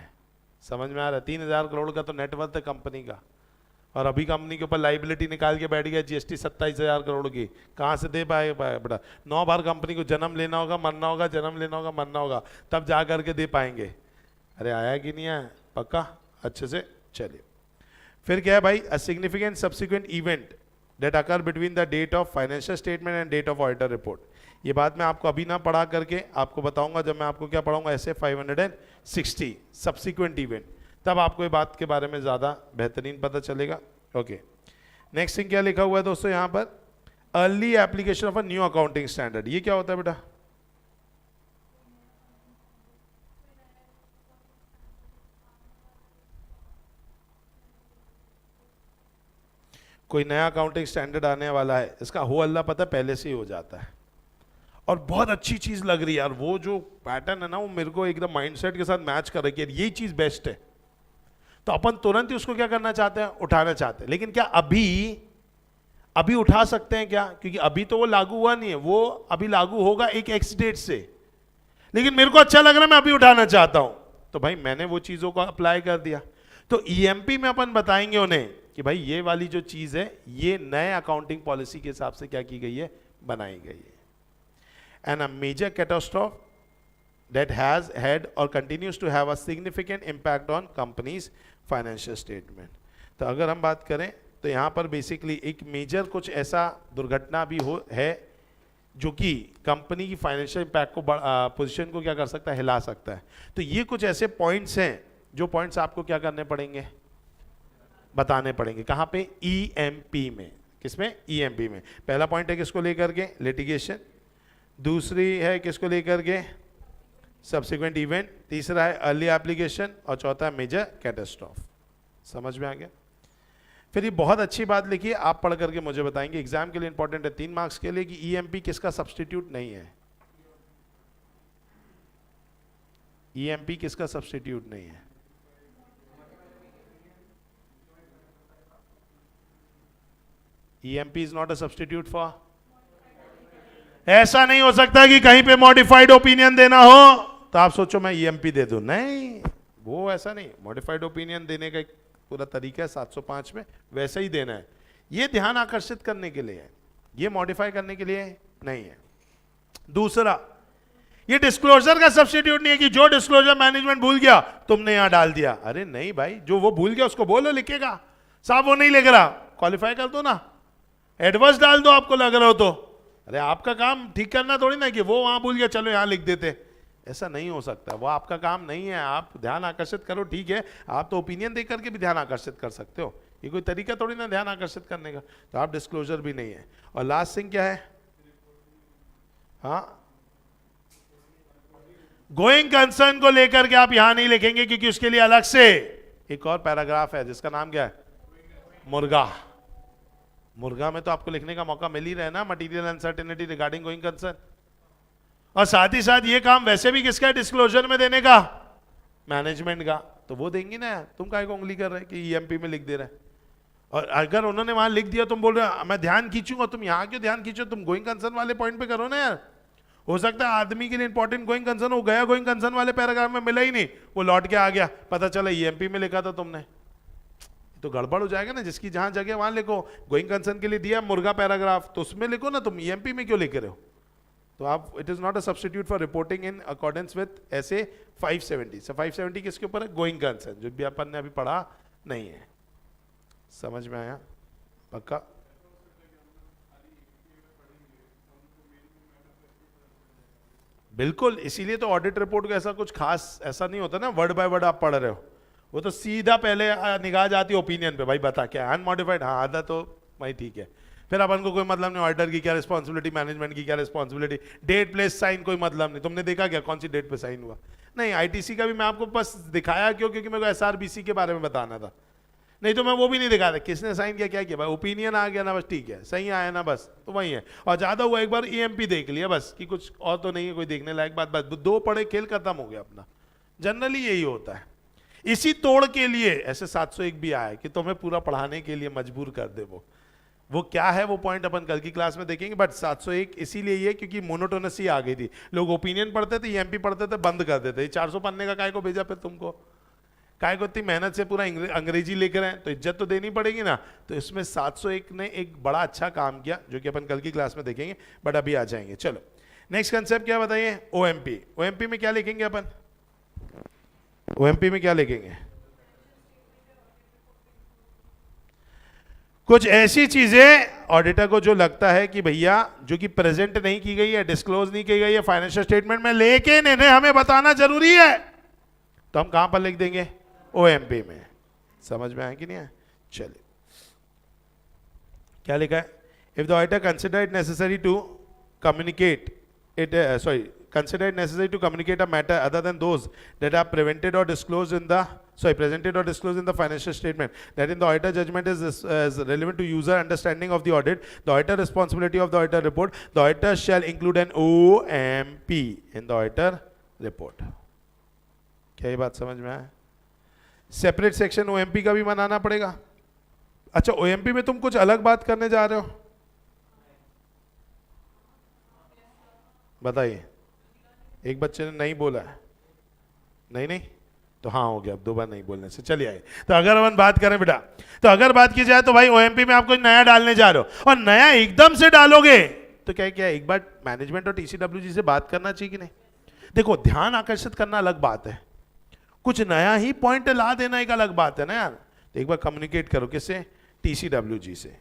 समझ में आ रहा है, 3000 करोड़ का तो नेटवर्थ है कंपनी का, और अभी कंपनी के ऊपर लाइबिलिटी निकाल के बैठ गया जीएसटी 27,000 करोड़ की, कहाँ से दे पाएगा बेटा। 9 बार कंपनी को जन्म लेना होगा, मरना होगा, जन्म लेना होगा, मरना होगा, तब जा करके दे पाएंगे। अरे आया कि नहीं आया, पक्का, अच्छे से चलिए। फिर क्या है भाई, a significant subsequent event that occur between the date of financial statement and date of auditor report। ये बात मैं आपको अभी ना पढ़ा करके आपको बताऊंगा, जब मैं आपको क्या पढ़ाऊंगा, ऐसे 560 सब्सिक्वेंट इवेंट, तब आपको ये बात के बारे में ज़्यादा बेहतरीन पता चलेगा। ओके, नेक्स्ट थिंग क्या लिखा हुआ है दोस्तों यहाँ पर, early application of a new accounting standard. ये क्या होता है बेटा, कोई नया अकाउंटिंग स्टैंडर्ड आने वाला है, इसका हो अल्लाह पता पहले से ही हो जाता है, और बहुत अच्छी चीज लग रही है यार, वो जो पैटर्न है ना वो मेरे को एकदम माइंडसेट के साथ मैच कर रही है, यही चीज बेस्ट है, तो अपन तुरंत ही उसको क्या करना चाहते हैं, उठाना चाहते हैं। लेकिन क्या अभी उठा सकते हैं क्या, क्योंकि अभी तो वो लागू हुआ नहीं है, वो अभी लागू होगा एक एक्स डेट से, लेकिन मेरे को अच्छा लग रहा है, मैं अभी उठाना चाहता हूं, तो भाई मैंने वो चीज़ों को अप्लाई कर दिया। तो ईएमपी में अपन बताएंगे उन्हें कि भाई ये वाली जो चीज़ है ये नए अकाउंटिंग पॉलिसी के हिसाब से क्या की गई है, बनाई गई है। And a major catastrophe that has had or continues to have a significant impact on companies financial statement। तो अगर हम बात करें तो यहाँ पर बेसिकली एक मेजर कुछ ऐसा दुर्घटना भी हो है जो कि कंपनी की फाइनेंशियल इम्पैक्ट को पोजीशन को क्या कर सकता है, हिला सकता है। तो ये कुछ ऐसे पॉइंट्स हैं जो पॉइंट्स आपको क्या करने पड़ेंगे, बताने पड़ेंगे। कहाँ पे, ईएमपी में। किसमें, ईएमपी में। पहला पॉइंट है किसको लेकर के, लिटिगेशन। दूसरी है किसको लेकर के, सब्सिक्वेंट इवेंट। तीसरा है अर्ली एप्लीकेशन और चौथा मेजर कैटास्ट्रॉफ। समझ में आ गया। फिर ये बहुत अच्छी बात लिखी है, आप पढ़ करके मुझे बताएंगे, एग्जाम के लिए इंपॉर्टेंट है 3 मार्क्स के लिए, कि ईएमपी किसका सब्स्टिट्यूट नहीं है। ईएमपी किसका सब्स्टिट्यूट नहीं है, EMP is not a substitute for. ऐसा नहीं हो सकता कि कहीं पे मॉडिफाइड ओपिनियन देना हो तो आप सोचो मैं ईएमपी दे दूं, नहीं, वो ऐसा नहीं। मॉडिफाइड ओपिनियन देने का एक पूरा तरीका है 705 में, वैसे ही देना है। ये ध्यान आकर्षित करने के लिए है, ये मॉडिफाई करने के लिए नहीं है। दूसरा, ये डिस्क्लोजर का सब्स्टिट्यूट नहीं है कि जो डिस्क्लोजर मैनेजमेंट भूल गया तुमने यहां डाल दिया। अरे नहीं भाई, जो वो भूल गया उसको बोलो लिखेगा, साहब वो नहीं लिख रहा, क्वालिफाई कर दो ना, एडवर्स डाल दो आपको लग रहा हो तो। अरे आपका काम ठीक करना थोड़ी ना कि वो वहां भूल गया चलो यहां लिख देते, ऐसा नहीं हो सकता, वो आपका काम नहीं है। आप ध्यान आकर्षित करो, ठीक है, आप तो ओपिनियन देख करके भी ध्यान आकर्षित कर सकते हो, ये कोई तरीका थोड़ी ना ध्यान आकर्षित करने का। तो आप डिस्क्लोजर भी नहीं है। और लास्ट थिंग क्या है, हाँ, गोइंग कंसर्न को लेकर के आप यहां नहीं लिखेंगे क्योंकि उसके लिए अलग से एक और पैराग्राफ है जिसका नाम क्या है, मुर्गा। मुर्गा में तो आपको लिखने का मौका मिल ही रहा है ना, material uncertainty regarding going concern. और साथ ही साथ ये काम वैसे भी किसका है डिस्क्लोजर में देने का, मैनेजमेंट का, तो वो देंगी ना। तुम काहे को उंगली कर रहे कि ईएमपी में लिख दे रहे। और अगर उन्होंने वहां लिख दिया, तुम बोल रहे मैं ध्यान खींचूंगा, तुम यहां क्यों ध्यान खींचो, तुम गोइंग कंसर्न वाले पॉइंट पे करो ना यार। हो सकता है आदमी के लिए इंपॉर्टेंट गोइंग कंसर्न हो गया, गोइंग कंसर्न वाले पैराग्राफ में मिला ही नहीं, वो लौट के आ गया, पता चला ईएमपी में लिखा था तुमने, तो गड़बड़ हो जाएगा ना। जिसकी जहां जगह वहां लिखो। गोइंग कंसर्न के लिए दिया मुर्गा पैराग्राफ, तो उसमें लिखो ना, तुम ईएमपी में क्यों लिख रहे हो। तो आप, it is not a substitute for reporting in accordance with ऐसे 570। सो 570 किसके ऊपर है, गोइंग कंसर्न, जो भी अपन ने अभी पढ़ा नहीं है। समझ में आया, पक्का। बिल्कुल, इसीलिए तो ऑडिट रिपोर्ट को ऐसा कुछ खास ऐसा नहीं होता ना, वर्ड बाय वर्ड आप पढ़ रहे हो, वो तो सीधा पहले निगाह जाती है ओपिनियन पे, भाई बता क्या अनमॉडिफाइड, हाँ आधा तो भाई ठीक है। फिर अपन को कोई मतलब नहीं, ऑडिटर की क्या रिस्पॉन्सिबिलिटी, मैनेजमेंट की क्या रिस्पॉन्सिबिलिटी, डेट प्लेस साइन कोई मतलब नहीं। तुमने देखा क्या कौन सी डेट पे साइन हुआ, नहीं। आईटीसी का भी मैं आपको बस दिखाया क्यों, क्योंकि मेरे को एसआरबीसी के बारे में बताना था, नहीं तो मैं वो भी नहीं दिखाता किसने साइन किया क्या किया, भाई ओपिनियन आ गया ना बस, ठीक है, सही आया ना बस, तो वही है। और ज्यादा हुआ एक बार ईएमपी देख लिया बस, कि कुछ और तो नहीं है कोई देखने लायक बात, बस 2 पढ़े खेल खत्म हो गया अपना। जनरली यही होता है। इसी तोड़ के लिए ऐसे 701 भी आया कि तुम्हें पूरा पढ़ाने के लिए मजबूर कर दे। वो क्या है वो पॉइंट अपन कल की क्लास में देखेंगे, बट 701 इसीलिए ये क्योंकि मोनोटोनसी आ गई थी। लोग ओपिनियन पढ़ते थे, ईएमपी पढ़ते थे, बंद कर देते। 400 पन्ने का काय को भेजा फिर तुमको, काय को इतनी मेहनत से पूरा अंग्रेजी लिख रहे हैं, तो इज्जत तो देनी पड़ेगी ना। तो इसमें 701 ने एक बड़ा अच्छा काम किया जो कि अपन कल की क्लास में देखेंगे, बट अभी आ जाएंगे। चलो नेक्स्ट कंसेप्ट क्या बताइए, ओएमपी। ओएमपी में क्या लिखेंगे अपन, ओएमपी में क्या लिखेंगे, कुछ ऐसी चीजें ऑडिटर को जो लगता है कि भैया जो कि प्रेजेंट नहीं की गई है, डिस्क्लोज नहीं की गई है फाइनेंशियल स्टेटमेंट में, लेकिन इन्हें हमें बताना जरूरी है, तो हम कहां पर लिख देंगे, ओएमपी में। समझ में आया कि नहीं आया, चलिए क्या लिखा है, if the auditor consider it necessary to communicate it, consider it necessary to communicate a matter other than those that are presented or disclosed in the financial statement, that in the auditor judgment is relevant to user understanding of the audit, the auditor responsibility of the auditor report, the auditor shall include an OMP in the auditor report। क्या ये बात समझ में आया। Separate section OMP का भी बनाना पड़ेगा। अच्छा, OMP में तुम कुछ अलग बात करने जा रहे हो, बताइए। एक बच्चे ने नहीं बोला है, नहीं, तो हाँ हो गया, अब 2 बार नहीं बोलने से। चलिए आए, तो अगर अपन बात करें बेटा, तो अगर बात की जाए तो भाई ओएमपी में आप कुछ नया डालने जा रहे हो और नया एकदम से डालोगे तो क्या क्या एक बार मैनेजमेंट और टीसीडब्ल्यूजी से बात करना चाहिए कि नहीं? देखो ध्यान आकर्षित करना अलग बात है, कुछ नया ही पॉइंट ला देना एक अलग बात है ना यार। तो एक बार कम्युनिकेट करो किससे? टीसीडब्ल्यूजी से।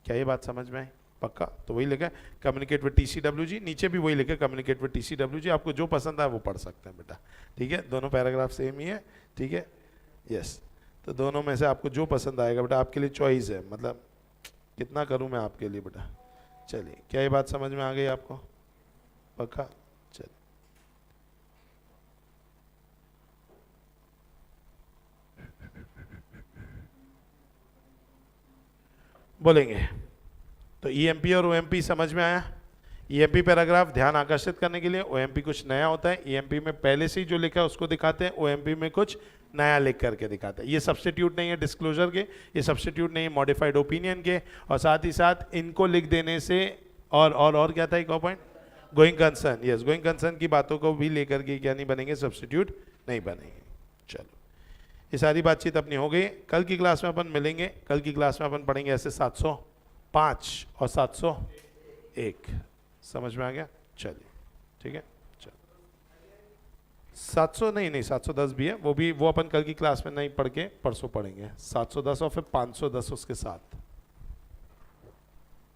क्या ये बात समझ में आई? पक्का? तो वही लिखा है कम्युनिकेट विद टीसीडब्ल्यूजी, नीचे भी वही लिखा है कम्युनिकेट विद टीसीडब्ल्यूजी। आपको जो पसंद है वो पढ़ सकते हैं बेटा, ठीक है? दोनों पैराग्राफ सेम ही है, ठीक है? यस, तो दोनों में से आपको जो पसंद आएगा बेटा, आपके लिए चॉइस है, मतलब कितना करूं मैं आपके लिए बेटा। चलिए, क्या ये बात समझ में आ गई आपको? पक्का? चलिए, बोलेंगे तो ईएमपी और ओएमपी समझ में आया? ईएमपी पैराग्राफ ध्यान आकर्षित करने के लिए, ओएमपी कुछ नया होता है। ईएमपी में पहले से ही जो लिखा है उसको दिखाते हैं, ओएमपी में कुछ नया लिख करके दिखाते हैं। ये सब्स्टिट्यूट नहीं है डिस्क्लोजर के, ये सब्स्टिट्यूट नहीं है मॉडिफाइड ओपिनियन के, और साथ ही साथ इनको लिख देने से और क्या था एक और point? Going concern. Yes, going concern की बातों को भी लेकर के क्या नहीं बनेंगे? सब्स्टिट्यूट नहीं बनेंगे। चलो, ये सारी बातचीत अपनी हो गई। कल की क्लास में अपन मिलेंगे, कल की क्लास में अपन पढ़ेंगे ऐसे 705 और 701। समझ में आ गया? चलिए, ठीक है, चलो 700 नहीं 710 भी है, वो अपन कल की क्लास में नहीं पढ़ के परसों पढ़ेंगे 710 और फिर 510 उसके साथ।